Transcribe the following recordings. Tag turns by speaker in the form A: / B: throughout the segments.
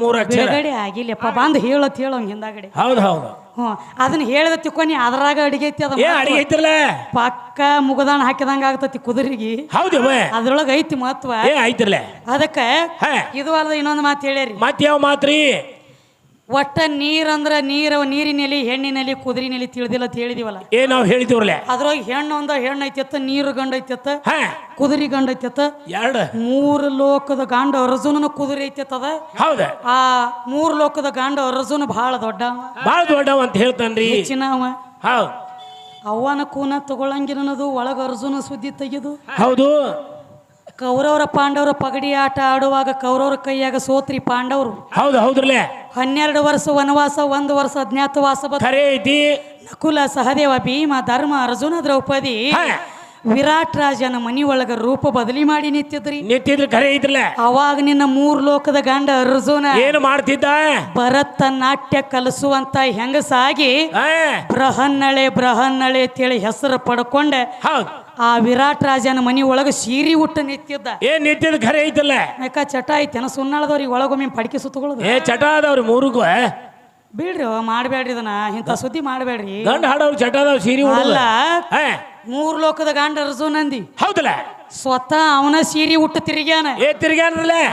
A: ಮೂರು ಅಕ್ಷರ
B: ಬಿಡುಗಡೆ ಆಗಿಲ್ಲಪ್ಪ ಬಂದು ಹೇಳತ್ ಹೇಳೋಂಗ ಹಿಂದಾಗಡೆ
A: ಹೌದು ಹೌದು
B: ಅದನ್ನ ಹೇಳಿದ ತಿಕ್ಕೊನಿ ಅದ್ರಾಗ ಅಡಿಗೆ ಐತಿ ಅದ
A: ಅಡಿಗೆ ಐತಿರಲ್ಲ
B: ಪಕ್ಕ ಮುಗದಾಣ ಹಾಕಿದಂಗ ಆಗ್ತತಿ ಕುದುರೆಗಿ
A: ಹೌದು
B: ಅದ್ರೊಳಗ ಐತಿ ಮಹತ್ವ
A: ಐತಿರ್ಲೆ
B: ಅದಕ್ಕ ಇದು ಅಲ್ಲದ ಇನ್ನೊಂದು ಮಾತು ಹೇಳ್ಯಾರಿ
A: ಮತ್ ಯಾವ ಮಾತ್ರಿ
B: ಒಟ್ಟ ನೀರಂದ್ರ ನೀರಿನಲ್ಲಿ ಹೆಣ್ಣಿನಲ್ಲಿ ಕುದುರಿನಲ್ಲಿ ತಿಳಿದಿಲ್ಲ ಅಂತ ಹೇಳಿದಿವಲ್ಲ
A: ನಾವ್ ಹೇಳಿದಿವ್ರಲ್ಲ
B: ಅದ್ರೊಳಗ ಹೆಣ್ಣು ಐತಿತ್ತ ನೀರು ಗಂಡ ಐತಿತ್ತ ಕುದುರಿ ಗಂಡ ಐತಿತ್ತ
A: ಎರಡು
B: ಮೂರು ಲೋಕದ ಗಂಡ ಅರ್ಜುನನ ಕುದುರೆ ಐತಿತ್ತದ
A: ಹೌದ
B: ಆ ಮೂರು ಲೋಕದ ಗಂಡ ಅರ್ಜುನ ಬಹಳ
A: ದೊಡ್ಡವ ಅಂತ ಹೇಳ್ತಾನ್ರಿ
B: ಹೆಚ್ಚಿನವ
A: ಹೌದು
B: ಅವನ ಕೂನ ತಗೊಳಂಗಿನದು ಒಳಗ ಅರ್ಜುನ ಸುದ್ದಿ ತೆಗೆದು
A: ಹೌದು
B: ಕೌರವರ ಪಾಂಡವರ ಪಗಡಿ ಆಟ ಆಡುವಾಗ ಕೌರವರ ಕೈಯಾಗ ಸೋತ್ರಿ ಪಾಂಡವರು
A: ಹೌದು ಹೌದ್ರಲ್ಲೇ
B: 12 ವರ್ಷ ವನವಾಸ 1 ವರ್ಷ ಅಜ್ಞಾತವಾಸ
A: ಖರೆ ಐತಿ
B: ನಕುಲ ಸಹದೇವ ಭೀಮ ಧರ್ಮ ಅರ್ಜುನ ದ್ರೌಪದಿ ವಿರಾಟ್ ರಾಜನ ಮನಿ ಒಳಗ ರೂಪ ಬದಲಿ ಮಾಡಿ ನಿಂತಿದ್ರಿ
A: ಖರೆ ಐತ್ರಲ್ಲ
B: ಅವಾಗ ನಿನ್ನ 3 ಲೋಕದ ಗಂಡ ಅರ್ಜುನ
A: ಏನು ಮಾಡ್ತಿದ್ದ
B: ಭರತ ನಾಟ್ಯ ಕಲಿಸುವಂತ ಹೆಂಗಸಾಗಿ ಬೃಹನ್ನಳೆ ಅಂತೇಳಿ ಹೆಸರು ಪಡ್ಕೊಂಡೆ ಆ ವಿರಾಟ್ ರಾಜನ ಮನಿ ಒಳಗ ಸೀರಿ ಉಟ್ಟ ನಿಂತಿದ್ದ
A: ಖರೆ ಐತಲ್ಲ
B: ಯಾಕ ಚಟ ಐತೆನ ಸುನ್ನಾಳದವ್ರಿಗೆ ಒಳಗೊಮ್ಮೆ ಪಡಿಕೆ ಸುತ್ತಕೊಳ್ಳೋದು
A: ಚಟ ಅದಾವ್ರಿ ಮೂರಿಗೂ
B: ಬಿಡ್ರಿ ಮಾಡ್ಬೇಡ್ರಿ ಇದನ್ನ ಇಂಥ ಸುದ್ದಿ ಮಾಡ್ಬೇಡ್ರಿ
A: ಗಂಡ ಹಾಡವ್ರು ಚಟ ಅದಾವ್ ಸೀರಿ
B: ಅಲ್ಲ 3 ಲೋಕದ ಗಂಡ ಅರ್ಜುನ ಅಂದಿ
A: ಹೌದಲ್ಲ
B: ಸ್ವತಃ ಅವನ ಸೀರಿ ಉಟ್ಟ ತಿರುಗ್ಯಾನ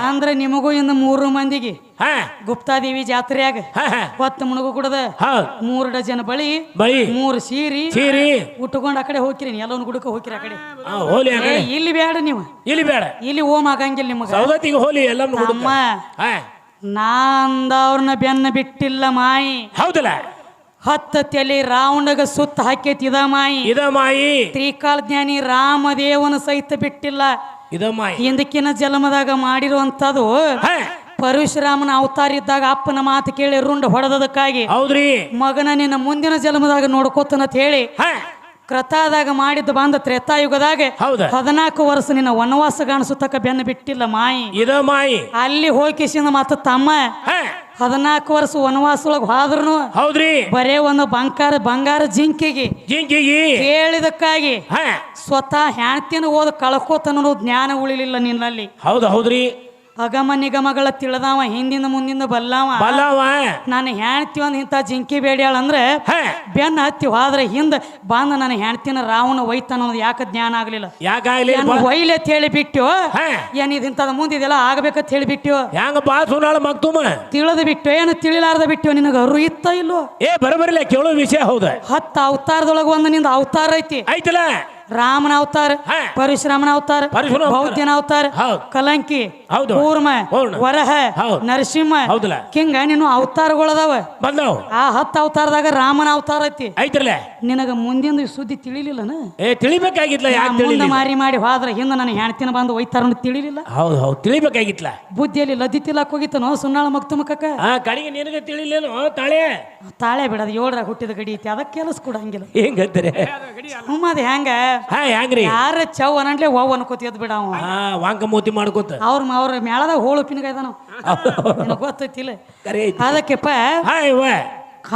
B: ಅಂದ್ರೆ ನಿಮಗೂ ಇನ್ನು 3 ಮಂದಿಗೆ ಗುಪ್ತಾದೇವಿ ಜಾತ್ರೆಯಾಗ ಹೊತ್ತು ಮುಣಗು ಕುಡದ 3 ಡಜನ್ ಬಳಿ 3 ಸೀರಿ ಉಟ್ಕೊಂಡ್ ಆ ಕಡೆ ಹೋಗ್ತೀರಿ ಎಲ್ಲವನ್ನ ಗುಡಕ ಹೋಗ್ತೀರಿ ಆ ಕಡೆ ಇಲ್ಲಿ ಬೇಡ ನೀವು ಇಲ್ಲಿ ಓಮ್ ಆಗಂಗಿಲ್ಲ ನಿಮಗ ನಾಂದವ್ರನ್ನ ಬೆನ್ನ ಬಿಟ್ಟಿಲ್ಲ ಮಾಯಿ
A: ಹೌದಲ್ಲ
B: 10 ತಲೆ ರಾವಣಗ ಸುತ್ತ ಹಾಕೈತಿ ಇದ ಮಾಯಿ ತ್ರಿಕಾಲ ಜ್ಞಾನಿ ರಾಮದೇವನ ಸಹಿತ ಬಿಟ್ಟಿಲ್ಲ ಹಿಂದಕ್ಕಿನ ಜನ್ಮದಾಗ ಮಾಡಿರುವಂತದು ಪರಶುರಾಮನ ಅವತಾರ ಇದ್ದಾಗ ಅಪ್ಪನ ಮಾತು ಕೇಳಿ ರುಂಡ ಹೊಡೆದಕ್ಕಾಗಿ ಮಗನ ನಿನ್ನ ಮುಂದಿನ ಜನ್ಮದಾಗ ನೋಡ್ಕೋತನಂತ ಹೇಳಿ ಕೃತಾದಾಗ ಮಾಡಿದ್ದು ಬಂದ ತ್ರೇತಾಯುಗದಾಗ 14 ವರ್ಷ ನಿನ್ನ ವನವಾಸ ಕಾಣಿಸುತ್ತಕ ಬೆನ್ನ ಬಿಟ್ಟಿಲ್ಲ ಮಾಯಿ ಅಲ್ಲಿ ಹೋಗಿಸಿಂದ ಮತ್ತ ತಮ್ಮ 14 ವರ್ಷ ವನವಾಸೊಳಗ ಹೋದ್ರುನು ಬರೇ ಒಂದು ಬಂಗಾರ ಜಿಂಕಿಗೆ ಕೇಳಿದಕ್ಕಾಗಿ ಸ್ವತಃ ಹೆಣ್ತಿನ ಓದ್ ಕಳ್ಕೋತನ ಜ್ಞಾನ ಉಳಿಲಿಲ್ಲ ನಿನ್ನಲ್ಲಿ
A: ಹೌದ್ರಿ
B: ಅಗಮ ನಿಗಮಗಳ ತಿಳಿದವ ಹಿಂದಿಂದ ಮುಂದಿಂದ ಬಲ್ಲವ ನಾನು ಹೆಣ್ತಿ ಒಂದ್ ಇಂಥ ಜಿಂಕಿ ಬೇಡ್ಯಾಳ ಅಂದ್ರೆ ಬೆನ್ನ ಹತ್ತಿ ಹೋದ್ರೆ ಹಿಂದ ಬಂದ ನನ್ನ ಹೆಣ್ತಿನ ರಾವಣ ಒಯ್ತಾನ ಅನ್ನೋದು ಯಾಕೆ ಜ್ಞಾನ ಆಗ್ಲಿಲ್ಲ ಒಯ್ಲೆ ಅಂತ ಹೇಳಿ ಬಿಟ್ಟು ಏನ್ ಇಂಥದ ಮುಂದಿದೆಲ್ಲ ಆಗ್ಬೇಕಂತ ಹೇಳಿ ಬಿಟ್ಟು ತಿಳಿದು ಬಿಟ್ಟು ಏನು ತಿಳಿಲಾರ್ದ ಬಿಟ್ಟು ನಿನಗ ಅರು ಇತ್ತ ಇಲ್ಲೋ
A: ಬರಬರಿಲ್ಲ ಕೇಳೋ ವಿಷಯ ಹೌದ
B: 10 ಅವತಾರದೊಳಗ ಒಂದು ನಿಂದ ಅವತಾರ ಐತಲ್ಲ ರಾಮನ ಅವತಾರ ಪರಶುರಾಮನ ಅವತಾರ ಬೌದ್ಧನ ಅವತಾರ ಕಲಂಕಿ ಕೂರ್ಮ ವರಹ ನರಸಿಂಹ ಹಿಂಗ ನೀನು ಅವತಾರಗಳದಾವ ಆ 10 ಅವತಾರದಾಗ ರಾಮನ ಅವತಾರ ಐತಿ ನಿನಗ ಮುಂದಿನ ಸುದ್ದಿ ತಿಳಿಲಿಲ್ಲನ
A: ತಿಳಿಬೇಕಾಗಿಲ್ಲ
B: ಮಾರಿ ಮಾಡಿ ಹೋದ್ರ ಹಿಂದ ನನ್ನ ಹೆಣ್ತಿನ ಬಂದು ಒಯ್ತಾರ ತಿಳಿಲಿಲ್ಲ
A: ತಿಳಿಬೇಕಾಗಿತ್ಲ
B: ಬುದ್ಧಿಯಲ್ಲಿ ಲದ್ದಿ ತಿಲ್ಲಕ್ ಹೋಗಿತ್ತನೋ ಸುನ್ನಾಳ ಮಕ್ತುಮಕ್ಕ
A: ಕಡೆಗೆ ನಿನಗೆ ತಿಳಿಲೇನು ತಾಳೆ
B: ಬಿಡದ 7ರಾಗ ಹುಟ್ಟಿದ ಗಡಿ ಐತಿ ಅದಕ್ಕೆ ಕೆಲಸ ಕೊಡಂಗಿಲ್ಲ
A: ಹೆಂಗಂತಾರೆ
B: ಅದ ಹೆಂಗ ಯಾರ ಚವ್ ಅನಂಟ್ಲೆ ವಾವ್ ಅನ್ಕೋತಿ ಎದ್ ಬಿಡ
A: ವಾಂಕ ಮೋತಿ ಮಾಡ್ಕೋತ
B: ಅವ್ರ ಮೇಳದಾಗ ಹೋಳು ಪಿನ್ಗಾಯ್ದಾನ ಗೊತ್ತೈತಿಲ್ಲ ಅದಕ್ಕೆಪ್ಪ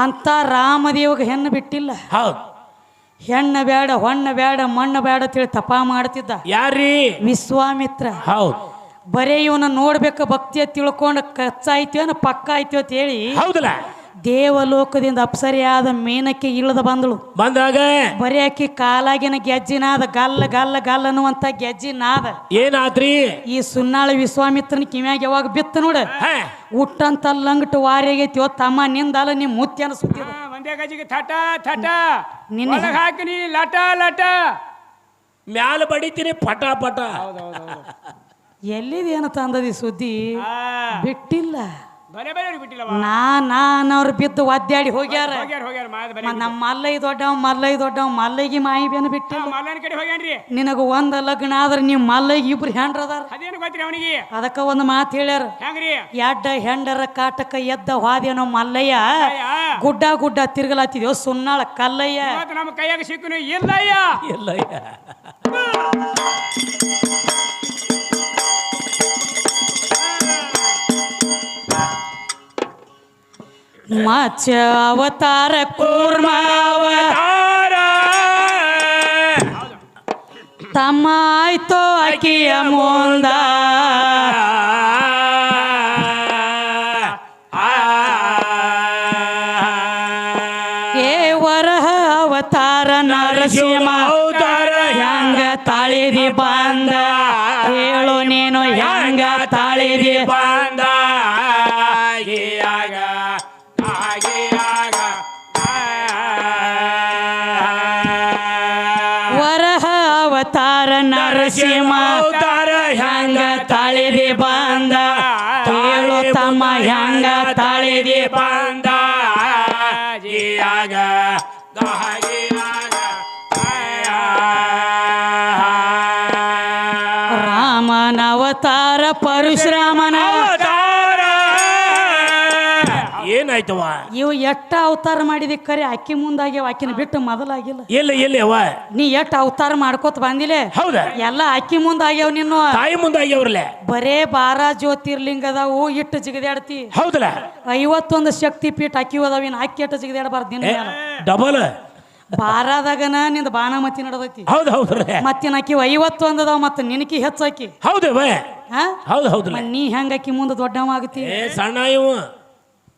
B: ಅಂತ ರಾಮದೇವಗ ಹೆಣ್ಣು ಬಿಟ್ಟಿಲ್ಲ ಹೆಣ್ಣ ಬೇಡ ಹೊಣ್ಣ ಬೇಡ ಮಣ್ಣ ಬೇಡ ತಿಳಿ ತಪ ಮಾಡ್ತಿದ್ದ
A: ಯಾರೀ
B: ವಿಶ್ವಾಮಿತ್ರ ಬರೇ ಇವನ ನೋಡ್ಬೇಕ ಭಕ್ತಿಯ ತಿಳ್ಕೊಂಡ ಕಚ್ಚಾಯ್ತೀವ ಪಕ್ಕ ಆಯ್ತೀವ ಅಂತ ಹೇಳಿ ದೇವಲೋಕದಿಂದ ಅಪ್ಸರಿಯಾದ ಮೇನಕ್ಕೆ ಇಳದ ಬಂದಾಗ ಬರೀ ಆಕಿ ಕಾಲಾಗಿನ ಗೆಜ್ಜಿನಾದ ಗಲ್ಲ ಅನ್ನುವಂತ ಗೆಜ್ಜಿನಾದ
A: ಏನಾದ್ರಿ
B: ಈ ಸುನ್ನಾಳ ವಿಶ್ವಾಮಿತ್ರನ ಕಿವ್ಯಾಗ ಯಾವಾಗ ಬಿತ್ತ ನೋಡ ಹುಟ್ಟಂತ ಲಂಗಟ್ ವಾರಿಯಾಗೈತಿ ತಮ್ಮ ನಿಂದಲ್ಲ ನಿಮ್ ಮುತ್ತಿ ಅನ್ಸುತ್ತಿದ
A: ಮ್ಯಾಲ ಬಡಿತೀರಿ ಪಟ
B: ಎಲ್ಲಿದೇನಂತ ಅಂದದಿ ಸುದ್ದಿ ಬಿಟ್ಟಿಲ್ಲ ನಾನವ್ರು ಬಿದ್ದು ಒದ್ದಾಡಿ ಹೋಗ್ಯಾರ ನಮ್ಮ ಮಲ್ಲೈ ದೊಡ್ಡವ ಮಲ್ಲೈಗಿ ಮಾಯಿ ಬೇನ ಬಿಟ್ಟಿಲ್ಲ ನಿನಗ ಒಂದ ಲಗ್ನ ಆದ್ರ ನೀವ್ ಮಲ್ಲೈಗಿ 2 ಹೆಂಡ್ರ ಅದಾರ ಅದಕ್ಕ ಒಂದು ಮಾತು ಹೇಳ್ಯಾರ ಎಡ್ಡ ಹೆಂಡರ ಕಾಟಕ ಎದ್ದ ಹಾದೇನೋ ಮಲ್ಲಯ್ಯ ಗುಡ್ಡ ತಿರ್ಗಲಾತಿದ್ಯೋ ಸುನ್ನಾಳ ಕಲ್ಲಯ್ಯ
C: ನಮ್ಮ ಕೈಯಾಗ ಸಿಕ್ಕನು ಇಲ್ಲಯ್ಯ
B: ಮತ್ಸ್ಯ ಅವತಾರ ಕೂರ್ಮ ಅವತಾರ ತಮ್ಮ ಆಯ್ತೋ ಆಕಿಯ ಮುಂದ ಅವತಾರ ನರಸಿಂಹ
A: ಅವತಾರ
B: ಹೆಂಗ ತಾಳಿದಿ ಬಂದ ಹೇಳು ನೀನು ಹೆಂಗ ತಾಳಿದಿ
A: ಬಂದ
B: ವರಹ ಅವತಾರ ನರಸಿಂಹ
A: ಅವತಾರ
B: ಹೆಂಗ ತಾಳಿದಿ ಬಂದ ಹೇಳು ತಮ್ಮ ಹೆಂಗ ತಾಳಿದಿ
A: ಬಂದ
B: ರಾಮನ ಅವತಾರ ಪರಶುರಾಮನ
A: ಅವತಾರ ಏನಾಯ್ತವ
B: ಇವು ಎಷ್ಟ ಅವತಾರ ಮಾಡಿದಿ ಕರೆ ಅಕ್ಕಿ ಮುಂದಾಗ್ಯಾವ ಅಕ್ಕಿನ ಬಿಟ್ಟು ಮೊದಲಾಗಿಲ್ಲ
A: ಎಲ್ಲಿ ಅವ
B: ನೀ ಎಷ್ಟ್ ಅವತಾರ ಮಾಡ್ಕೋತ ಬಂದಿಲೆ
A: ಹೌದಾ
B: ಎಲ್ಲ ಅಕ್ಕಿ ಮುಂದಾಗ್ಯಾವ ನಿನ್ನು
A: ತಾಯಿ ಮುಂದಾಗ್ಯವ್ರಲ್ಲೇ
B: ಬರೇ 12 ಜ್ಯೋತಿರ್ಲಿಂಗ ಅದಾವು ಇಟ್ಟು ಜಿಗದಾಡ್ತಿ
A: ಹೌದಲ್ಲ
B: 51 ಶಕ್ತಿ ಪೀಠ ಅಕ್ಕಿ ಅದಾವ ಇನ್ನು ಅಕ್ಕಿ ಎಟ್ಟು ಜಿಗದಾಡಬಾರ್ದು ನಿನ್ನ
A: ಡಬಲ್
B: ಬಾರಾದಾಗನ ನಿಂದ ಬಾಣಮತಿ ನಡದೈತಿ
A: ಹೌದು ಹೌದ್ರಿ
B: ಮತ್ತಿನ ಅಕ್ಕಿ 51 ಅದಾವ ಮತ್ತೆ ನಿನಕಿ ಹೆಚ್ಚಾಕಿ
A: ಹೌದವ
B: ಹಾ
A: ಹೌದು ಹೌದು
B: ನೀ ಹೆಂಗ ಅಕ್ಕಿ ಮುಂದೆ ದೊಡ್ಡವ ಆಗತಿ
A: ಸಣ್ಣ ಇವು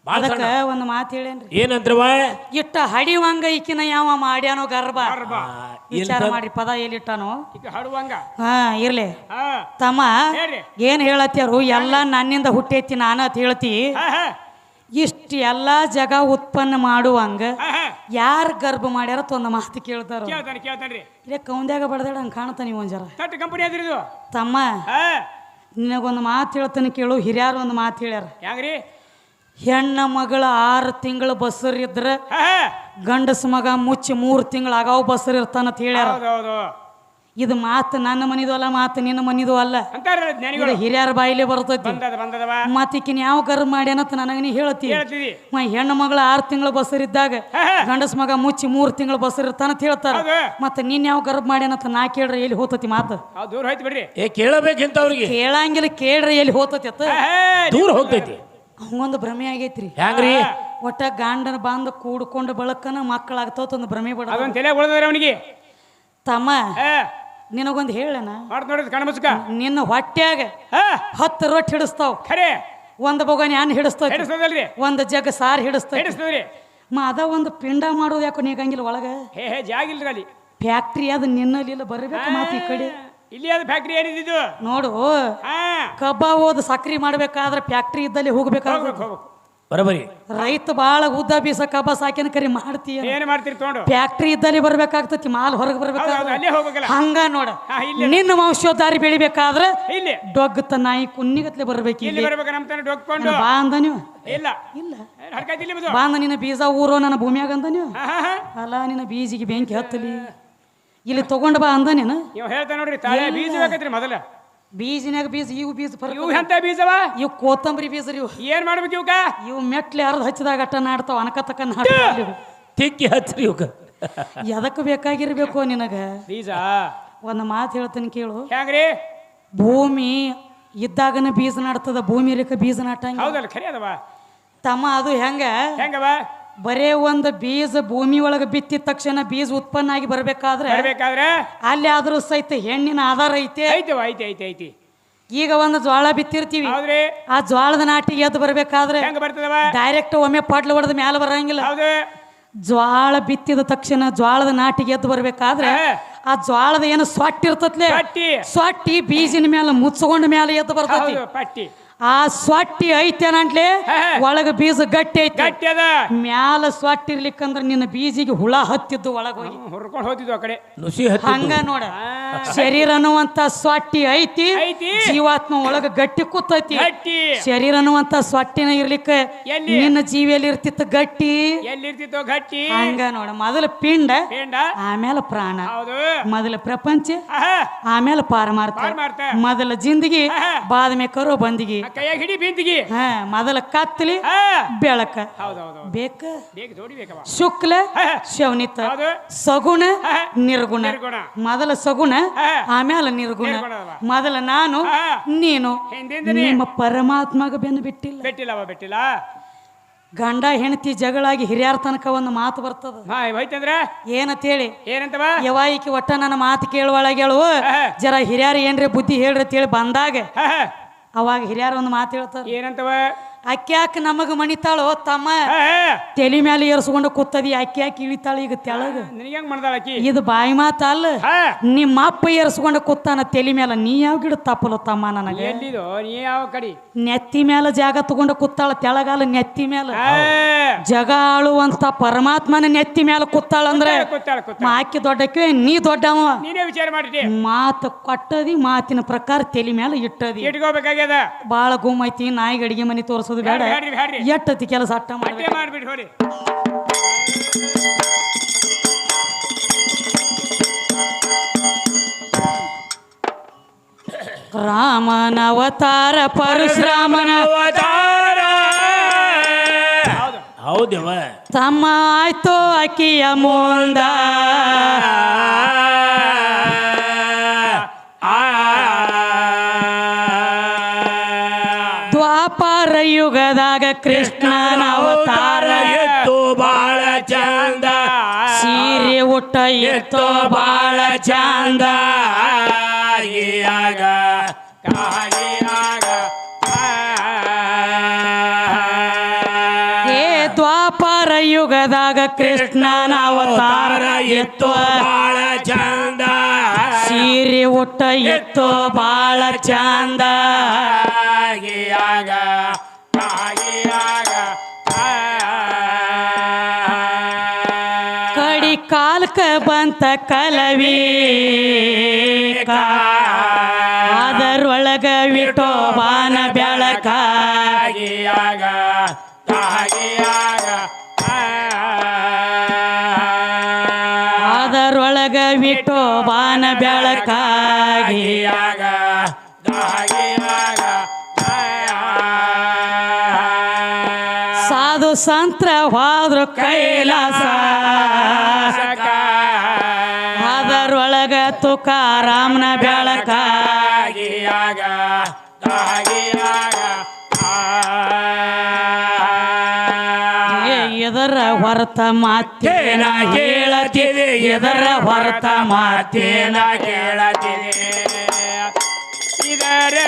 A: ಬಾಳ
B: ಅದಕ್ಕ ಒಂದು ಮಾತು ಹೇಳೇನ್ರಿ
A: ಏನಂತ್ರವ
B: ಇಟ್ಟ ಹಡಿವಂಗ ಈಕಿನ ಯಾವ ಮಾಡ್ಯಾನೋ ಗರ್ಭ ವಿಚಾರ ಮಾಡಿ ಪದ ಎಲ್ಲಿಟ್ಟಾನೋ
C: ಹಾಡುವಂಗ
B: ಹಾ ಇರ್ಲಿ ತಮ್ಮ ಏನ್ ಹೇಳತ್ಯಾರು ಎಲ್ಲ ನನ್ನಿಂದ ಹುಟ್ಟೈತಿ ನಾನ ಅಂತ ಹೇಳ್ತಿ ಇಷ್ಟ ಎಲ್ಲಾ ಜಗ ಉತ್ಪನ್ನ ಮಾಡುವಂಗ ಯಾರ ಗರ್ಭ ಮಾಡ್ಯಾರ ಒಂದು ಮಾತು ಕೇಳ್ತಾರ ಇಲ್ಲೇ ಕೌಂದ್ಯಾಗ ಬಡದಾಡ ಹಂಗ ಕಾಣ್ತಾನ ನೀವು ಒಂದ್ ಜರ
C: ಕಂಪನಿ ಅದ್ರಿ ಇದು
B: ತಮ್ಮ ನಿನಗೊಂದು ಮಾತು ಹೇಳ್ತಾನೆ ಕೇಳು ಹಿರಿಯಾರು ಒಂದು ಮಾತು ಹೇಳ್ಯಾರ
C: ಯಾಗ್ರಿ
B: ಹೆಣ್ಣ ಮಗಳ 6 ತಿಂಗಳ ಬಸರಿದ್ರ ಗಂಡಸ ಮಗ ಮುಚ್ಚಿ 3 ತಿಂಗಳ ಆಗಾವ್ ಬಸರ್ ಇರ್ತಾನಂತ ಹೇಳ್ಯಾರ ಇದು ಮಾತು ನನ್ನ ಮನಿದು ಅಲ್ಲ ಮಾತು ನಿನ್ನ ಮನಿದು ಅಲ್ಲ ಇದು ಹಿರಿಯರ ಬಾಯಿಲೆ ಬರ್ತೈತಿ ಮತ್ತಿಕಿನ ಯಾವ ಗರ್ಭ ಮಾಡ್ಯಾನಂತ ನನಗ ನೀ ಹೇಳ್ತಿ ಹೆಣ್ಣು ಮಗಳ 6 ತಿಂಗಳ ಬಸರಿದ್ದಾಗ ಗಂಡಸ ಮಗ ಮುಚ್ಚಿ 3 ತಿಂಗಳ ಬಸರ್ ಇರ್ತಾನಂತ ಹೇಳ್ತಾರ ಮತ್ತೆ ನೀನ್ ಯಾವ ಗರ್ಭ ಮಾಡ್ಯಾನಂತ ನಾ ಕೇಳ್ರಿ ಎಲ್ಲಿ ಹೋತತಿ ಮಾತು
C: ದೂರ ಹೋಯ್ತು ಬಿಡ್ರಿ
A: ಕೇಳಬೇಕಂತ ಅವ್ರಿಗೆ
B: ಕೇಳಂಗಿಲ್ಲ ಕೇಳ್ರಿ ಎಲ್ಲಿ ಹೋತತಿ ಅತ್ತ
A: ದೂರ ಹೋಗ್ತೈತಿ
B: ಹಂಗೊಂದು ಭ್ರಮೆ ಆಗೈತ್ರಿ
A: ಹೆಂಗ್ರಿ
B: ಒಟ್ಟ ಗಾಂಡನ ಬಂದು ಕೂಡ್ಕೊಂಡು ಬಳಕನ ಮಕ್ಕಳಾಗ್ತವತ್ ಒಂದು ಭ್ರಮೆ ಬಿಡ
C: ತಲೆ ಅವನಿಗೆ
B: ತಮ್ಮ ನಿನಗೊಂದು ಹೇಳಣ
C: ನೋಡಿದ್ ಕಣ್ಮುಸ್ಕ
B: ನಿನ್ನ ಹೊಟ್ಯಾಗ 10 ರೊಟ್ಟಿ ಹಿಡಿಸ್ತಾವ
C: ಖರೆ
B: ಒಂದು ಬೊಗನಿ ಅನ್ನ ಹಿಡಿಸ್ತಾವ
C: ಹಿಡಿಸ್ತದಲ್ರಿ
B: ಒಂದು ಜಗ್ ಸಾರು ಹಿಡಿಸ್ತಾವ
C: ಹಿಡಿಸ್ತದ್ರಿ
B: ಅದ ಒಂದು ಪಿಂಡ ಮಾಡೋದು ಯಾಕೋ ನೀಗಂಗಿಲ್ಲ ಒಳಗ
C: ಜಾಗಿಲ್ರಿ ಅಲ್ಲಿ
B: ಫ್ಯಾಕ್ಟ್ರಿ ಅದು ನಿನ್ನಲ್ಲಿ ಬರ್ಬೇಕು ಮಾತು ಈ ಕಡೆ
C: ಇಲ್ಲಿ ಅದು ಫ್ಯಾಕ್ಟ್ರಿ ಏನಿದ್ದು
B: ನೋಡು ಕಬ್ಬ ಓದ್ ಸಕ್ರಿ ಮಾಡ್ಬೇಕಾದ್ರೆ ಫ್ಯಾಕ್ಟ್ರಿ ಇದ್ದಲ್ಲಿ ಹೋಗ್ಬೇಕಾದ್ರೆ
A: ಬರಬರಿ
B: ರೈತ ಬಾಳ ಉದ್ದ ಬೀಸ ಕಬ್ಬ ಸಾಕಿನ ಕರಿ ಮಾಡ್ತೀಯ
C: ಏನ್ ಮಾಡ್ತೀರಿ ತಗೊಂಡು
B: ಫ್ಯಾಕ್ಟ್ರಿ ಇದ್ದಲ್ಲಿ ಬರ್ಬೇಕಾಗ್ತತಿ ಮಾಲ್ ಹೊರಗೆ ಬರ್ಬೇಕಾದ್ರೆ ಹಂಗ ನೋಡ
C: ಇಲ್ಲಿ
B: ನಿನ್ನ ವಂಶೋದ್ಧಾರಿ ಬೆಳಿಬೇಕಾದ್ರೆ
C: ಇಲ್ಲಿ
B: ಡೊಗ್ತ ನಾಯಿ ಕುನ್ನಿಗತ್ಲೆ ಬರ್ಬೇಕು
C: ಇಲ್ಲಿ ಬರ್ಬೇಕು ನಮ್ಮ ತನ ಡೊಕ್ಕೊಂಡು
B: ಬಾ ಅಂದ ನೀವು
C: ಇಲ್ಲ
B: ಇಲ್ಲ
C: ಹರ್ಕೈತಿ ಇಲ್ಲಿ
B: ಬಾ ಅಂದ ನಿನ್ನ ಬೀಜ ಊರೋ ನನ್ನ ಭೂಮಿಯಾಗ ಅಂದ ನೀವು ಅಲ್ಲ ನಿನ್ನ ಬೀಜಿಗೆ ಬೆಂಕಿ ಹತ್ತಲಿ ಇಲ್ಲಿ ತಗೊಂಡ್ ಬಾ ಅಂದ ನೀನು
C: ನೀವು ಹೇಳ್ತಾ ನೋಡ್ರಿ ತಾಳೆ ಬೀಜ ಬೇಕೈತ್ರಿ ಮೊದಲ
B: ಬೀಜಿನಾಗ ಬೀಜ ಇವು ಬೀಜ
C: ಇವು ಎಂತ ಬೀಜವ
B: ಇವು ಕೋತಂಬರಿ ಬೀಜ ಇವು
C: ಏನ್ ಮಾಡ್ಬೇಕು ಇವಕ್ಕ
B: ಇವು ಮೆಟ್ಲೆ ಅರ್ಧ ಹಚ್ಚಿದಾಗ ಅಟ್ಟ ನಾಡ್ತಾವ ಅನಕತಕ್ಕ
A: ತಿಕ್ಕಿ ಹಚ್ರಿ ಇವ್ಕ
B: ಎದಕ್ಕೆ ಬೇಕಾಗಿರ್ಬೇಕು ನಿನಗ
C: ಬೀಜ
B: ಒಂದು ಮಾತು ಹೇಳ್ತೀನಿ ಕೇಳು
C: ಹೆಂಗ್ರಿ
B: ಭೂಮಿ ಇದ್ದಾಗನ ಬೀಜ ನಾಡ್ತದ ಭೂಮಿ ಇರಕ ಬೀಜ ನಾಟಂಗ
C: ಹೌದಲ್ಲ ಖರೆ ಅದವ
B: ತಮ್ಮ ಅದು
C: ಹೆಂಗವ
B: ಬರೇ ಒಂದು ಬೀಜ ಭೂಮಿ ಒಳಗೆ ಬಿತ್ತಿದ ತಕ್ಷಣ ಬೀಜ ಉತ್ಪನ್ನ ಆಗಿ ಬರ್ಬೇಕಾದ್ರೆ ಅಲ್ಲಿ ಆದ್ರೂ ಸಹಿತ ಹೆಣ್ಣಿನ ಆಧಾರ ಐತಿ ಈಗ ಒಂದು ಜ್ವಾಳ ಬಿತ್ತಿರ್ತೀವಿ ಆ ಜ್ವಾಳದ ನಾಟಿಗೆ ಎದ್ದು ಬರ್ಬೇಕಾದ್ರೆ ಡೈರೆಕ್ಟ್ ಒಮ್ಮೆ ಪಡ್ಲು ಹೊಡೆದ ಮ್ಯಾಲ ಬರಂಗಿಲ್ಲ ಜ್ವಾಳ ಬಿತ್ತಿದ ತಕ್ಷಣ ಜ್ವಾಳದ ನಾಟಿಗೆ ಎದ್ದು ಬರ್ಬೇಕಾದ್ರೆ ಆ ಜ್ವಾಳದ ಏನು ಸೊಟ್ಟಿ ಇರ್ತತ್ಲೆ ಸೊಟ್ಟಿ ಬೀಜಿನ ಮೇಲೆ ಮುಚ್ಕೊಂಡ ಮೇಲೆ ಎದ್ದು ಬರ್ತೈತಿ ಆ ಸೊಟ್ಟಿ ಐತೇನಂಟ್ಲೆ ಒಳಗ ಬೀಜ ಗಟ್ಟಿ ಐತಿ ಮ್ಯಾಲ ಸೊಟ್ಟಿ ಇರ್ಲಿಕ್ಕಂದ್ರ ನಿನ್ನ ಬೀಜಿಗೆ ಹುಳ ಹತ್ತಿದ್ದು ಒಳಗ ಹೋಗಿ
C: ಆ ಕಡೆ
B: ಹಂಗ ನೋಡ ಶರೀರ ಅನ್ನುವಂತ ಸೊಟ್ಟಿ ಐತಿ ಜೀವಾತ್ಮ ಒಳಗ ಗಟ್ಟಿ ಕೂತೈತಿ ಶರೀರ ಅನ್ನುವಂತ ಸೊಟ್ಟಿನ ಇರ್ಲಿಕ್ಕ ನಿನ್ನ ಜೀವಿಯಲ್ಲಿ ಇರ್ತಿತ್ತು ಗಟ್ಟಿ ಹಂಗ ನೋಡ ಮೊದಲ ಪಿಂಡ ಆಮೇಲೆ ಪ್ರಾಣ ಮೊದಲ ಪ್ರಪಂಚ ಆಮೇಲೆ ಪಾರಮಾರ್ಥ ಮೊದಲ ಜಿಂದಗಿ ಬಾದ್ಮೆ ಕರೋ ಬಂದಿಗಿ ಮೊದಲ ಕತ್ತಲಿ ಬೆಳಕ ಬೇಕ ಶುಕ್ಲ ಶವನಿತ ಸಗುಣ ನಿರ್ಗುಣ ಮೊದಲ ಸಗುಣ ಆಮೇಲೆ ನಿರ್ಗುಣ ಮೊದಲ ನಾನು ನೀನು ನಿಮ್ಮ ಪರಮಾತ್ಮಗ ಬೆನ್ನು ಬಿಟ್ಟಿಲ್ಲ ಗಂಡ ಹೆಂಡತಿ ಜಗಳಾಗಿ ಹಿರಿಯಾರ ತನಕ ಒಂದು ಮಾತು ಬರ್ತದ ಏನಂತ ಹೇಳಿ ಯವಾಯಿಕೆ ಒಟ್ಟ ನನ್ನ ಮಾತು ಕೇಳುವಳಗೆ ಹೇಳುವ ಜರ ಹಿರಿಯಾರ ಏನ್ರಿ ಬುದ್ಧಿ ಹೇಳ್ರಿ ಅಂತ ಹೇಳಿ ಬಂದಾಗ ಅವಾಗ ಹಿರಿಯಾರ ಒಂದು ಮಾತು ಹೇಳ್ತಾರ
C: ಏನಂತವ
B: ಅಕ್ಯಾಕ ನಮಗ ಮಣಿತಾಳೋ ತಮ್ಮ ತಲೆ ಮೇಲೆ ಏರ್ಸ್ಕೊಂಡು ಕೂತದಿ ಅಕ್ಯಾಕ ಇಳಿತಾಳ ಈಗ ತೆಳಗ
C: ನಿನಗೆ ಹೆಂಗ್ ಮಾಡ್ದಾಳ ಆಕಿ
B: ಇದು ಬಾಯಿ ಮಾತ ಅಲ್ಲ ನಿಮ್ಮ ಅಪ್ಪ ಏರ್ಸ್ಕೊಂಡು ಕೂತಾನ ತಲೆ ಮೇಲೆ ನೀ ಯಾವ ಗಿಡ ತಪ್ಪಲು ತಮ್ಮ ನನಗೆ
C: ಎಲ್ಲಿದು ನೀ ಯಾವ ಕಡಿ
B: ನೆತ್ತಿ ಮೇಲೆ ಜಾಗ ತಗೊಂಡು ಕೂತಾಳ ತೆಳಗಾಲ ನೆತ್ತಿ ಮೇಲೆ ಜಗ ಆಳುವಂತ ಪರಮಾತ್ಮನ ನೆತ್ತಿ ಮೇಲೆ ಕೂತಾಳ ಅಂದ್ರೆ ಆಕಿ ದೊಡ್ಡಕ್ಕೆ ನೀ ದೊಡ್ಡವ
C: ನೀನೇ ವಿಚಾರ ಮಾಡಿದ್ದೆ
B: ಮಾತು ಕೊಟ್ಟದಿ ಮಾತಿನ ಪ್ರಕಾರ ತಲೆ ಮೇಲೆ ಇಟ್ಟದಿ
C: ಇಟ್ಕೋಬೇಕಾಗ್ಯದ
B: ಬಾಳ ಗುಮ್ಮೈತಿ ನಾಯಿಗೆ ಅಡಿಗೆ ಮನೆ ತೋರಿಸೋದು ಬೇಡ ಎಟ್ಟತಿ ಕೆಲಸ ಅಟ್ಟ
C: ಮಾಡ್ಬಿಟ್ಟು ಹೋರಿ
B: ರಾಮನ ಅವತಾರ ಪರಶುರಾಮನ
A: ಅವತಾರ ಹೌದವ
B: ತಮ್ಮ ಆಯ್ತು ಅಕ್ಕಿಯ ಮುಂದ ದ್ವಾಪರ ಯುಗದಾಗ ಕೃಷ್ಣನ ಅವತಾರ
A: ಎತ್ತು ಬಾಳ ಚಂದ
B: ಸೀರೆ ಉಟ್ಟ
A: ಎತ್ತು ಬಾಳ ಚಂದ ಆಗ
B: ದ್ವಾಪರ ಯುಗದಾಗ ಕೃಷ್ಣನ ಅವತಾರ
A: ಎತ್ತು ಬಾಳ ಚಂದ
B: ಸೀರೆ ಉಟ್ಟ ಎತ್ತು ಬಾಳ ಚಂದ
A: ಆಗ
B: ಕಡಿ ಕಾಲ್ಕ ಬಂತ ಕಲವಿ ಅದರೊಳಗ ವಿಠೋಬಾನ ಬೆಳಕ ಅದರೊಳಗ ವಿಠೋಬಾನ ಬೆಳಕಾಗಿ ಸಾಧು ಸಂತ್ರ ಹೋದ್ರು ಕೈಲಾಸ ಅದರೊಳಗ ತುಕಾರಾಮನ ಬೆಳಕ ಎದರ ಹೊರತ ಮಾತೇನ ಹೇಳತಿದೆ ಎದರ ಹೊರತ ಮಾತೇನ
C: ಕೇಳತಿದೆ ಇದರೇ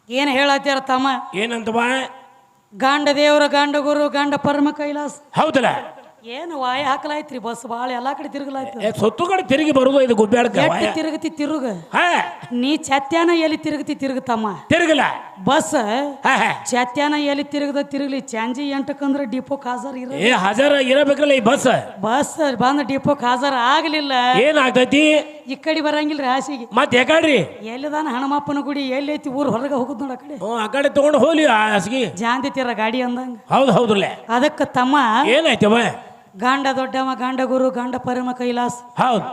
B: ಏನ್ ಹೇಳತ್ಯಾರ ತಮ್ಮ
A: ಏನಂತವಾ
B: ಗಂಡ ದೇವ್ರ ಗಂಡ ಗುರು ಗಂಡ ಪರಮ ಕೈಲಾಸ
A: ಹೌದಲ್ಲ
B: ಏನು ವಾಯ ಹಾಕಲಾಯ್ತ್ರಿ ಬಸ್ ಬಾಳ ಎಲ್ಲಾ ಕಡೆ ತಿರುಗಲಾಯ್ತು
A: ಸೊತ್ತು ಕಡೆ ತಿರುಗಿ ಬರುದು ಇದು ಗುಬ್ಬ್ಯಾಡ್ಕ
B: ಎಟ್ಟು ತಿರುಗತಿ ತಿರುಗ ನೀ ಚತ್ಯಾನ ಎಲ್ಲಿ ತಿರುಗತಿ ತಿರುಗತಮ್ಮ
A: ತಿರುಗಲ್ಲ
B: ಬಸ್ ಚತ್ಯಾನ ಎಲ್ಲಿ ತಿರುಗಲಿ ಚಾಂಜಿ ಎಂಟಕ್ಕಂದ್ರ ಡಿಪೋಕ್ ಹಾಜರ್ ಇರ
A: ಹಾಜರ ಇರಬೇಕಲ್ಲ ಈ ಬಸ್
B: ಬಸ್ ಬಂದ ಡಿಪೋಕ್ ಹಾಜರ್ ಆಗ್ಲಿಲ್ಲ
A: ಏನಾಗ್ತೈತಿ
B: ಈ ಕಡೆ ಬರಂಗಿಲ್ರಿ ಹಾಸಿಗೆ
A: ಮತ್ತೆ ಯಾಕಡ್ರಿ
B: ಎಲ್ಲಿದಾನ ಹನುಮಪ್ಪನ ಗುಡಿ ಎಲ್ಲಿ ಐತಿ ಊರ್ ಹೊರಗೆ ಹೋಗುದ್ ನೋಡ ಕಡೆ
A: ಆ ಕಡೆ ತಗೊಂಡು ಹೋಲಿ ಹಾಸಿಗೆ
B: ಜಾಂದಿ ತೀರ ಗಾಡಿ ಅಂದಂಗ
A: ಹೌದು ಹೌದ್ರಲ್ಲ
B: ಅದಕ್ಕ ತಮ್ಮ
A: ಏನಾಯ್ತವ
B: ಗಂಡ ದೊಡ್ಡವ ಗಂಡ ಗುರು ಗಂಡ ಪರಮ ಕೈಲಾಸ
A: ಹೌದು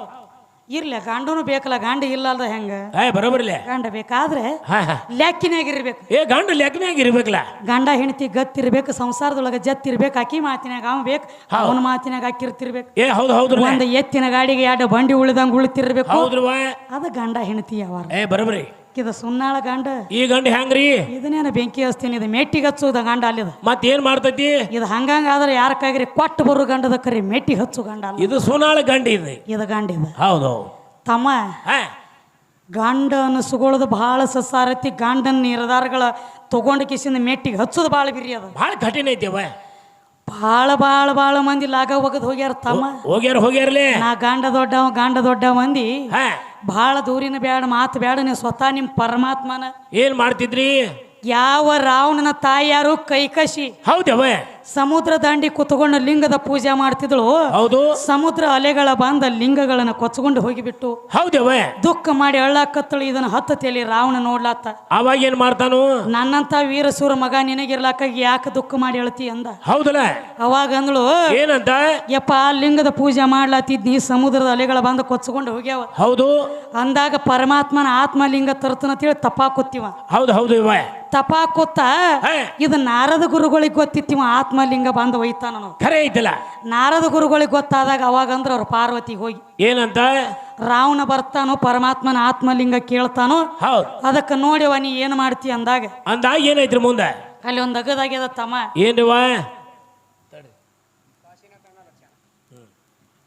B: ಇರ್ಲ ಗಂಡನು ಬೇಕಲ್ಲ ಗಂಡ ಇಲ್ಲ ಅಲ್ದ ಹೆಂಗ
A: ಬರೋಬರ್ಲೆ
B: ಗಂಡ ಬೇಕಾದ್ರೆ ಲೆಕ್ಕಿನಾಗಿರ್ಬೇಕು
A: ಗಂಡ ಲೆಕ್ಕನಾಗ ಇರ್ಬೇಕಲ್ಲ
B: ಗಂಡ ಹೆಂಡತಿ ಗತ್ತಿರ್ಬೇಕು ಸಂಸಾರದೊಳಗ ಜತ್ತಿರ್ಬೇಕು ಅಕ್ಕಿ ಮಾತಿನಾಗ ಅವ ಬೇಕು ಅವನ ಮಾತಿನಾಗ ಅಕ್ಕಿರ್ತಿರ್ಬೇಕು
A: ಹೌದು ಹೌದ್ರ
B: ಒಂದು ಎತ್ತಿನ ಗಾಡಿಗೆ ಎರಡು ಬಂಡಿ ಉಳಿದಂಗ ಉಳಿತಿರ್ಬೇಕು
A: ಹೌದ್ರವ
B: ಅದ ಗಂಡ ಹೆಂಡತಿ ಯಾವಾರ
A: ಬರೋಬ್ರಿ
B: ಇದು ಸುನ್ನಾಳ ಗಂಡ
A: ಈ ಗಂಡ ಹೆಂಗ್ರಿ
B: ಇದನ್ನೇನ ಬೆಂಕಿ ಹಚ್ತೀನಿ ಇದು ಮೆಟ್ಟಿಗೆ ಹಚ್ಚುದ ಗಂಡ ಅಲ್ಲಿದ
A: ಮತ್ತೇನ್ ಮಾಡ್ತೈತಿ
B: ಇದು ಹಂಗಂಗ ಆದ್ರೆ ಯಾರ ಕೈಗ್ರಿ ಕೊಟ್ಟು ಬರೋ ಗಂಡದ ಕರಿ ಮೆಟ್ಟಿ ಹಚ್ಚು ಗಂಡ ಅಲ್ಲ
A: ಇದು ಸುನಾಳ ಗಂಡ ಇದು
B: ಗಂಡ ಇದು
A: ಹೌದು
B: ತಮ್ಮ ಗಂಡ ಅನಿಸ್ಕೊಳ್ಳೋದು ಬಹಳ ಸಸಾರತಿ ಗಂಡನ ನಿರ್ಧಾರಗಳ ತಗೊಂಡ ಕಿಸಿಂದ ಮೆಟ್ಟಿಗೆ ಹಚ್ಚೋದು ಭಾಳ ಬಿರಿ ಅದ
A: ಭಾಳ ಕಠಿಣ ಐತಿವ
B: ಭಾಳ ಮಂದಿ ಲಾಗ ಒಗದ್ ಹೋಗ್ಯಾರ ತಮ್ಮ
A: ಹೋಗ್ಯಾರಲೇ
B: ನಾ ಗಂಡ ದೊಡ್ಡ ಮಂದಿ ಭಾಳ ದೂರಿನ ಬ್ಯಾಡ ಮಾತು ಬ್ಯಾಡ ನೀವು ಸ್ವತಃ ನಿಮ್ ಪರಮಾತ್ಮನ
A: ಏನ್ ಮಾಡ್ತಿದ್ರಿ
B: ಯಾವ ರಾವಣನ ತಾಯಿ ಯಾರು ಕೈಕಶಿ
A: ಹೌದವ
B: ಸಮುದ್ರ ದಾಂಡಿ ಕುತ್ಕೊಂಡು ಲಿಂಗದ ಪೂಜೆ ಮಾಡ್ತಿದ್ಳು
A: ಹೌದು
B: ಸಮುದ್ರ ಅಲೆಗಳ ಬಂದ ಲಿಂಗಗಳನ್ನ ಕೊಚ್ಕೊಂಡು ಹೋಗಿಬಿಟ್ಟು
A: ಹೌದವ
B: ದುಃಖ ಮಾಡಿ ಅಳ್ಳಾಕತ್ತಳು ಇದನ್ನ ಹತ್ತಲಿ ರಾವಣ ನೋಡ್ಲಾತ
A: ಅವಾಗ ಏನ್ ಮಾಡ್ತಾನು
B: ನನ್ನಂತ ವೀರಸೂರ ಮಗ ನಿನಗಿರ್ಲಾಕ ಯಾಕೆ ದುಃಖ ಮಾಡಿ ಹೇಳ್ತಿ ಅಂದ
A: ಹೌದಲ್ಲ
B: ಅವಾಗ ಅಂದಳು
A: ಏನಂತ
B: ಯಪ್ಪ ಲಿಂಗದ ಪೂಜೆ ಮಾಡ್ಲಾತಿದ್ನಿ ಸಮುದ್ರದ ಅಲೆಗಳ ಬಂದ ಕೊಚ್ಕೊಂಡು ಹೋಗ್ಯಾವ
A: ಹೌದು
B: ಅಂದಾಗ ಪರಮಾತ್ಮನ ಆತ್ಮಲಿಂಗ ತರ್ತನ ತಿಳಿ ತಪ್ಪಾಕೊತ್ತಿವ
A: ಹೌದು ಹೌದು ಇವ
B: ತಪಾಕೊತ್ತ ಇದು ನಾರದ ಗುರುಗಳಿಗೆ ಗೊತ್ತಿತ್ತಿವ ಆತ್ಮಲಿಂಗ ಬಂದ ಒಯ್ತಾನ ನಾವು
A: ಖರೆ ಐತಲ್ಲ
B: ನಾರದ ಗುರುಗಳಿಗೆ ಗೊತ್ತಾದಾಗ ಅವಾಗ ಅಂದ್ರ ಅವ್ರ ಪಾರ್ವತಿಗೆ ಹೋಗಿ
A: ಏನಂತ
B: ರಾವಣ ಬರ್ತಾನೋ ಪರಮಾತ್ಮನ ಆತ್ಮಲಿಂಗ ಕೇಳ್ತಾನೋ
A: ಹೌದು
B: ಅದಕ್ಕೆ ನೋಡಿವ ನೀ ಏನ್ ಮಾಡ್ತಿ ಅಂದಾಗ
A: ಏನಾಯ್ತ್ರಿ ಮುಂದೆ
B: ಅಲ್ಲಿ ಒಂದ್ ಅಗದಾಗ್ಯದ ತಮ್ಮ
A: ಏನ್ರಿವ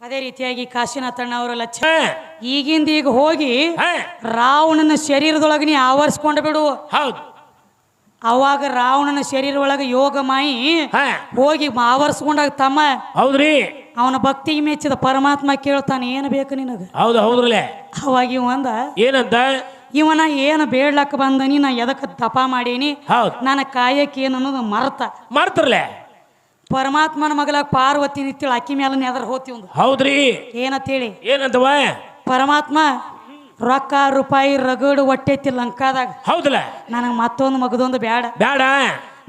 B: ಅದೇ ರೀತಿಯಾಗಿ ಕಾಶಿನಾಥಣ್ಣ ಅವರ ಲಕ್ಷ
A: ಹಾ,
B: ಈಗಿಂದ ಈಗ ಹೋಗಿ
A: ಹಾ,
B: ರಾವಣನ ಶರೀರದೊಳಗೆ ನೀ ಆವರಿಸ್ಕೊಂಡು ಬಿಡು.
A: ಹೌದು.
B: ಅವಾಗ ರಾವಣನ ಶರೀರ ಒಳಗೆ ಯೋಗ ಮಾಯಿ
A: ಹಾ,
B: ಹೋಗಿ ಆವರಿಸ್ಕೊಂಡಾಗ ತಮ್ಮ
A: ಹೌದ್ರಿ.
B: ಅವನ ಭಕ್ತಿಗೆ ಮೆಚ್ಚಿದ ಪರಮಾತ್ಮ ಕೇಳ್ತಾನೆ, ಏನು ಬೇಕು ನಿನಗ?
A: ಹೌದು ಹೌದ್ರಲ್ಲೇ.
B: ಅವಾಗ ಇವ ಅಂದ,
A: ಏನಂತ?
B: ಇವನ ಏನು ಬೇಡ್ಲಕ್ಕ ಬಂದನಿ, ನಾ ಎದಕ್ಕೆ ತಪ ಮಾಡೀನಿ,
A: ಹೌದು.
B: ನನ್ನ ಕಾಯಕ್ಕೆ ಏನು ಅನ್ನೋದು ಮರ್ತ.
A: ಮಾಡ್ತಾರಲ್ಲೇ.
B: ಪರಮಾತ್ಮನ ಮಗಲ ಪಾರ್ವತಿ ನಿಂತೇಳಿ ಅಕ್ಕಿ ಮೇಲೆ ನೆದರ್ ಹೋತಿ ಒಂದು.
A: ಹೌದ್ರಿ.
B: ಏನಂತೇಳಿ
A: ಏನಂತವ?
B: ಪರಮಾತ್ಮ ರೊಕ್ಕ ರೂಪಾಯಿ ರಗಡು ಹೊಟ್ಟೆತಿ ಲಂಕಾದಾಗ,
A: ಹೌದಲ್ಲ.
B: ನನಗೆ ಮತ್ತೊಂದು ಮಗದೊಂದು ಬೇಡ,
A: ಬೇಡ.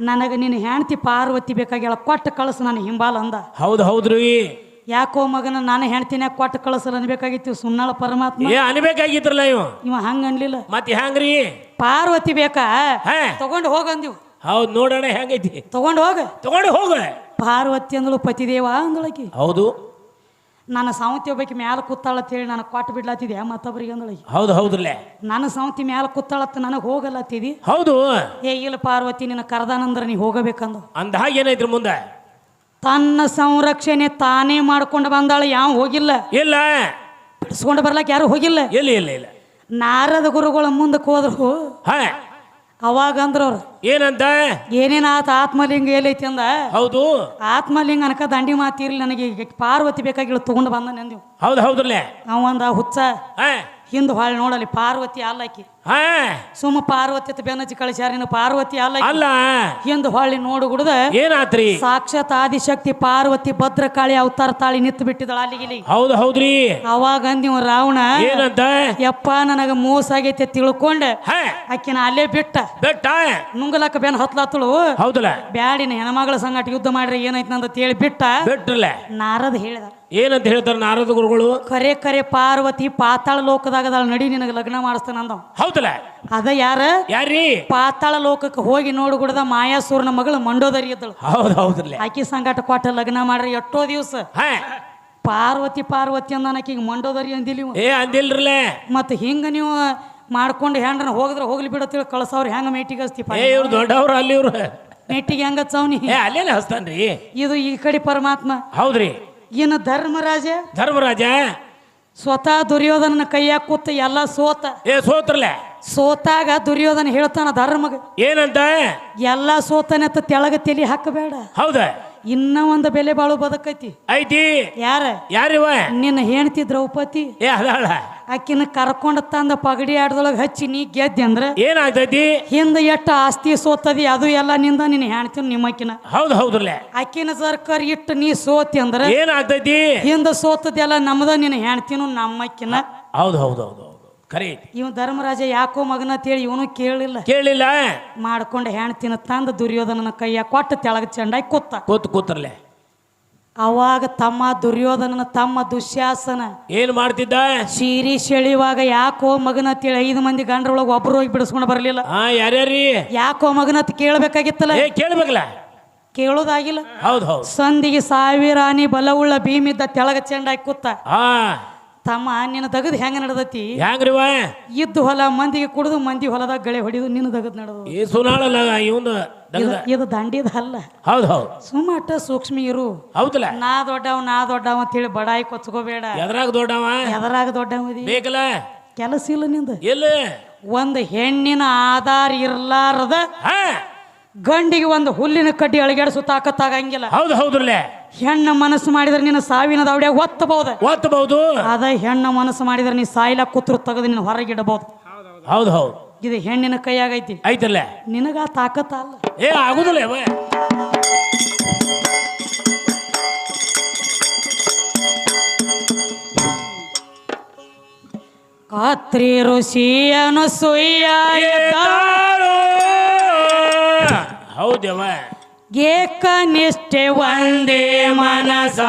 B: ನನಗೆ ನಿನ್ನ ಹೆಂಡತಿ ಪಾರ್ವತಿ ಬೇಕಾಗ್ಯಾಳ, ಕೊಟ್ಟು ಕಳಸು ನನ್ನ ಹಿಂಬಾಲ ಅಂದ.
A: ಹೌದು ಹೌದ್ರಿ.
B: ಯಾಕೋ ಮಗನ ನಾನು ಹೆಣ್ತಿನ ಕೊಟ್ಟು ಕಳಸಲ್ಲ ಅನ್ಬೇಕಾಗಿತ್ತು ಸುನ್ನಾಳ ಪರಮಾತ್ಮ.
A: ಏ ಅನ್ಬೇಕಾಗಿತ್ರಲ್ಲ
B: ಇವ ಹಂಗ ಅನ್ಲಿಲ್ಲ.
A: ಮತ್ತೆ ಹ್ಯಾಂಗ್ರಿ?
B: ಪಾರ್ವತಿ ಬೇಕಾ,
A: ಹಾ,
B: ತಗೊಂಡು ಹೋಗಂದಿವ್.
A: ಹೌದು ನೋಡೋಣ ಹೆಂಗೈತಿ.
B: ತಗೊಂಡು ಹೋಗ.
A: ತಗೊಂಡು ಹೋಗ.
B: ಪಾರ್ವತಿ ಅಂದಳು ಪತಿದೇವ ಅಂದಳಕಿ.
A: ಹೌದು.
B: ನನ್ನ ಸಾವಂತಿ ಒಬ್ಬಾಕಿ ಮ್ಯಾಲ ಕೂತಾಳತ್ತೇಳಿ ನನಗೆ ಕೊಟ್ಟು ಬಿಡ್ಲಾತಿದ್ಯಾ ಮತ್ತೊಬ್ಬರಿಗೆ ಅಂದಳಕಿ.
A: ಹೌದು ಹೌದ್ರಲ್ಲೇ.
B: ನನ್ನ ಸಾವಂತಿ ಮ್ಯಾಲ ಕೂತಾಳತ್ತ ನನಗೆ ಹೋಗಲ್ಲತ್ತಿದಿ.
A: ಹೌದು.
B: ಏ ಇಲ್ಲ ಪಾರ್ವತಿ ನಿನ್ನ ಕರದಾನಂದ್ರ ನೀ ಹೋಗಬೇಕಂದ.
A: ಅಂದ ಹಾಗೆ ಏನೈತ್ರಿ ಮುಂದೆ?
B: ತನ್ನ ಸಂರಕ್ಷಣೆ ತಾನೇ ಮಾಡ್ಕೊಂಡು ಬಂದಾಳ, ಯಾವ ಹೋಗಿಲ್ಲ.
A: ಇಲ್ಲ.
B: ಬಿಡಿಸ್ಕೊಂಡು ಬರ್ಲಾಕ ಯಾರು ಹೋಗಿಲ್ಲ.
A: ಇಲ್ಲ ಇಲ್ಲ ಇಲ್ಲ.
B: ನಾರದ ಗುರುಗಳ ಮುಂದಕ್ಕೆ ಹೋದ್ರು.
A: ಹಾ,
B: ಅವಾಗ ಅಂದ್ರವ್ರು
A: ಏನಂತ?
B: ಏನೇನ ಆತ ಆತ್ಮಲಿಂಗ ಎಲ್ಲೈತಿ ಅಂದ.
A: ಹೌದು.
B: ಆತ್ಮಲಿಂಗ ಅನಕ ದಂಡಿ ಮಾತಿರ್ಲಿ, ನನಗೆ ಈಗ ಪಾರ್ವತಿ ಬೇಕಾಗಿಲ್ಲ ತಗೊಂಡು ಬಂದ ನಂದಿವ್.
A: ಹೌದು ಹೌದ್ರಲ್ಲೇ.
B: ಅವಂದ ಹುಚ್ಚ
A: ಹಾ,
B: ಹಿಂದ್ ಹೊಳ್ ನೋಡಲಿ ಪಾರ್ವತಿ ಅಲ್ಲಕಿ.
A: ಹಾ,
B: ಸುಮ್ಮ ಪಾರ್ವತಿ ಅಂತ ಬೆನ್ನಚ್ಚಿ ಕಳಿಸ್ಯಾರ, ಇನ್ನು ಪಾರ್ವತಿ ಅಲ್ಲ. ಹಿಂದ್ ಹೊಳ್ಳಿ ನೋಡು ಗುಡ್ದ
A: ಏನಾತ್ರಿ?
B: ಸಾಕ್ಷಾತ್ ಆದಿಶಕ್ತಿ ಪಾರ್ವತಿ ಭದ್ರಕಾಳಿ ಅವತಾರ ತಾಳಿ ನಿತ್ತು ಬಿಟ್ಟಿದಳ ಅಲ್ಲಿಗಿಲಿ.
A: ಹೌದು ಹೌದ್ರಿ.
B: ಅವಾಗ ಅಂದಿವ ರಾವಣ,
A: ಏನಂತ?
B: ಯಪ್ಪ ನನಗ ಮೋಸ ಆಗೈತೆ ತಿಳ್ಕೊಂಡೆ
A: ಹಾ,
B: ಅಕ್ಕಿನ ಅಲ್ಲೇ ಬಿಟ್ಟ
A: ಬೆಟ್ಟ
B: ನುಂಗಲಕ್ಕ ಬೆನ್ ಹತ್ಲಾತಳು.
A: ಹೌದಲ್ಲ.
B: ಬ್ಯಾಡಿನ ಹೆಣ್ಮಗಳ ಸಂಗಟ ಯುದ್ಧ ಮಾಡ್ರಿ ಏನೈತಿ ಅಂತ ಹೇಳಿ ಬಿಟ್ಟ.
A: ಬೆಟ್ರಲ್ಲ.
B: ನಾರದ ಹೇಳಿದ,
A: ಏನಂತ ಹೇಳ್ತಾರ ನಾರದ ಗುರುಗಳು?
B: ಕರೆ ಕರೆ ಪಾರ್ವತಿ ಪಾತಾಳ ಲೋಕದಾಗದಾಳ, ನಡಿ ನಿನಗೆ ಲಗ್ನ ಮಾಡಿಸ್ತಾನ ಅಂದ.
A: ಹೌದಲ್ಲ.
B: ಅದ ಯಾರ?
A: ಯಾರೀ?
B: ಪಾತಾಳ ಲೋಕಕ್ಕೆ ಹೋಗಿ ನೋಡು ಗುಡದ ಮಾಯಾಸೂರನ ಮಗಳು ಮಂಡೋದರಿ ಇದ್ದಳು.
A: ಹೌದು ಹೌದ್ರಲ್ಲ.
B: ಆಕಿ ಸಂಗಾಟ ಕೊಟ್ಟ ಲಗ್ನ ಮಾಡ್ರಿ ಎಷ್ಟೋ ದಿವಸ.
A: ಹಾ,
B: ಪಾರ್ವತಿ ಪಾರ್ವತಿ ಅಂದ ಆಕಿಗೆ ಮಂಡೋದರಿ ಅಂದಿಲ್ಲ.
A: ಏ ಅಂದಿಲ್ರಲ್ಲ.
B: ಮತ್ತೆ ಹಿಂಗ ನೀವು ಮಾಡ್ಕೊಂಡು ಹೆಂಡ್ರನ ಹೋಗಿದ್ರೆ ಹೋಗ್ಲಿ ಬಿಡತ್ತೇಳಿ ಕಳ್ಸವ್ರು ಹೆಂಗ ಮೇಟಿಗೆ ಹಚ್ತಿ?
A: ಏ ಇವ್ರು ದೊಡ್ಡವ್ರು ಅಲ್ಲಿ ಇವ್ರು
B: ಮೇಟಿಗೆ ಹೆಂಗ ಹಚ್ಚವ್ನಿ?
A: ಏ ಅಲ್ಲೇನೆ ಹಚ್ತಾನ್ರಿ.
B: ಇದು ಈ ಕಡೆ ಪರಮಾತ್ಮ.
A: ಹೌದ್ರಿ.
B: ಇನ್ನು ಧರ್ಮರಾಜ
A: ಧರ್ಮರಾಜ
B: ಸ್ವತಃ ದುರ್ಯೋಧನನ ಕೈಯಾಗ ಕೂತ ಎಲ್ಲ ಸೋತ.
A: ಏ ಸೋತ್ರಲ್ಲ.
B: ಸೋತಾಗ ದುರ್ಯೋಧನ ಹೇಳ್ತಾನ ಧರ್ಮಗ,
A: ಏನಂತ?
B: ಎಲ್ಲ ಸೋತನೆತ್ತ ತೆಳಗ ತಲಿ ಹಾಕಬೇಡ,
A: ಹೌದ
B: ಇನ್ನ ಒಂದು ಬೆಲೆ ಬಾಳು ಬದುಕೈತಿ.
A: ಐತಿ.
B: ಯಾರ?
A: ಯಾರಿವ?
B: ನಿನ್ನ ಹೆಂಡತಿ ದ್ರೌಪದಿ.
A: ಏ ಅದಾಳ.
B: ಆಕಿನ ಕರ್ಕೊಂಡ ತಂದ ಪಗಡಿ ಆಟದೊಳಗೆ ಹಚ್ಚಿ ನೀ ಗೆದ್ದಿ ಅಂದ್ರ
A: ಏನಾಗ್ತೈತಿ?
B: ಹಿಂದ ಎಷ್ಟ ಆಸ್ತಿ ಸೋತದಿ ಅದು ಎಲ್ಲ ನಿಂದ ನಿನ್ನ ಹೆಣ್ತಿನ ನಿಮ್ಮಕ್ಕಿನ.
A: ಹೌದು ಹೌದ್ರಲ್ಲ.
B: ಆಕಿನ ಸರ್ಕಾರ ಇಟ್ಟು ನೀ ಸೋತಿ ಅಂದ್ರ
A: ಏನಾಗ್ತೈತಿ?
B: ಹಿಂದ ಸೋತದೆಲ್ಲ ನಮ್ದ, ನಿನ್ನ ಹೆಣ್ತಿನೂ ನಮ್ಮಕ್ಕಿನ.
A: ಹೌದು ಹೌದು ಹೌದು ಹೌದು ಖರೆ.
B: ಇವ್ ಧರ್ಮರಾಜ ಯಾಕೋ ಮಗನ ಅಂತೇಳಿ ಇವನು ಕೇಳಿಲ್ಲ. ಮಾಡ್ಕೊಂಡ ಹೆಣ್ತಿನ ತಂದ ದುರ್ಯೋಧನನ ಕೈಯ ಕೊಟ್ಟ ತೆಳಗ ಚಂಡಾಗಿ ಕೂತ್ರಲೆ. ಅವಾಗ ತಮ್ಮ ದುರ್ಯೋಧನನ ತಮ್ಮ ದುಶ್ಯಾಸನ
A: ಏನ್ ಮಾಡ್ತಿದ್ದ?
B: ಸೀರಿ ಸೆಳಿವಾಗ ಯಾಕೋ ಮಗನತ್ 5 ಮಂದಿ ಗಂಡ್ರೊಳಗೆ ಒಬ್ರು ಹೋಗಿ ಬಿಡಿಸ್ಕೊಂಡು ಬರಲಿಲ್ಲ.
A: ಯಾರ್ಯಾರೀ?
B: ಯಾಕೋ ಮಗನತ್ ಕೇಳಬೇಕಾಗಿತ್ತಲ್ಲ.
A: ಕೇಳ್ಬೇಕಲ್ಲ.
B: ಕೇಳೋದಾಗಿಲ್ಲ.
A: ಹೌದು ಹೌದು.
B: ಸಂದಿಗೆ 1000 ಆನಿ ಬಲವುಳ್ಳ ಭೀಮಿದ್ದ ತೆಳಗ ಚೆಂಡಾಗಿ ಕೂತ. ತಮ್ಮ ನಿನ್ನ ದಗದ್ ಹೆಂಗ ನಡೆದತಿ?
A: ಹೆಂಗ್ರಿವ?
B: ಇದ್ದು ಹೊಲ ಮಂದಿಗೆ ಕುಡಿದು ಮಂದಿ ಹೊಲದಾಗ ಗಳೆ ಹೊಡಿದು ನಿನ್ನ ದಗದ್ ನಡೆದ. ಇದು ದಂಡಿದ ಅಲ್ಲ.
A: ಹೌದು ಹೌದು.
B: ಸುಮ್ಮಟ ಸೂಕ್ಷ್ಮ ಇರು.
A: ಹೌದಲ್ಲ.
B: ನಾ ದೊಡ್ಡವ ಅಂತ ಹೇಳಿ ಬಡಾಯಿ ಕೊಚ್ಕೋಬೇಡ.
A: ಎದರಾಗ
B: ದೊಡ್ಡವ
A: ಬೇಕಲ್ಲ.
B: ಕೆಲಸ ಇಲ್ಲ ನಿಂದ.
A: ಇಲ್ಲ.
B: ಒಂದು ಹೆಣ್ಣಿನ ಆಧಾರ ಇರ್ಲಾರದ ಗಂಡಿಗೆ ಒಂದು ಹುಲ್ಲಿನ ಕಡ್ಡಿ ಅಳಗ್ಯಾಡಿಸು ತಾಕತ್ತಾಗಂಗಿಲ್ಲ.
A: ಹೌದು ಹೌದ್ರಲ್ಲೇ.
B: ಹೆಣ್ಣ ಮನಸ್ಸು ಮಾಡಿದ್ರೆ ನಿನ್ನ ಸಾವಿನ ದವಡ್ಯಾಗ ಒತ್ತಬಹುದು. ಅದ ಹೆಣ್ಣ ಮನಸ್ಸು ಮಾಡಿದ್ರೆ ನೀ ಸಾಯಿಲ ಕೂತ್ರು ತೆಗೆದು ನಿನ್ನ ಹೊರಗಿಡಬಹುದು.
A: ಹೌದು ಹೌದು.
B: ಇದು ಹೆಣ್ಣಿನ ಕೈಯಾಗೈತಿ.
A: ಐತಲ್ಲ.
B: ನಿನಗ ತಾಕತ್ತ ಅಲ್ಲ.
A: ಆಗುದಿಲ್ಲ.
B: ಕಾತ್ರಿ ಋಷಿಯನು ಸುಯ್ಯ
A: ಹೌದವ.
B: ಏಕನಿಷ್ಠೆ ಒಂದೇ ಮನಸ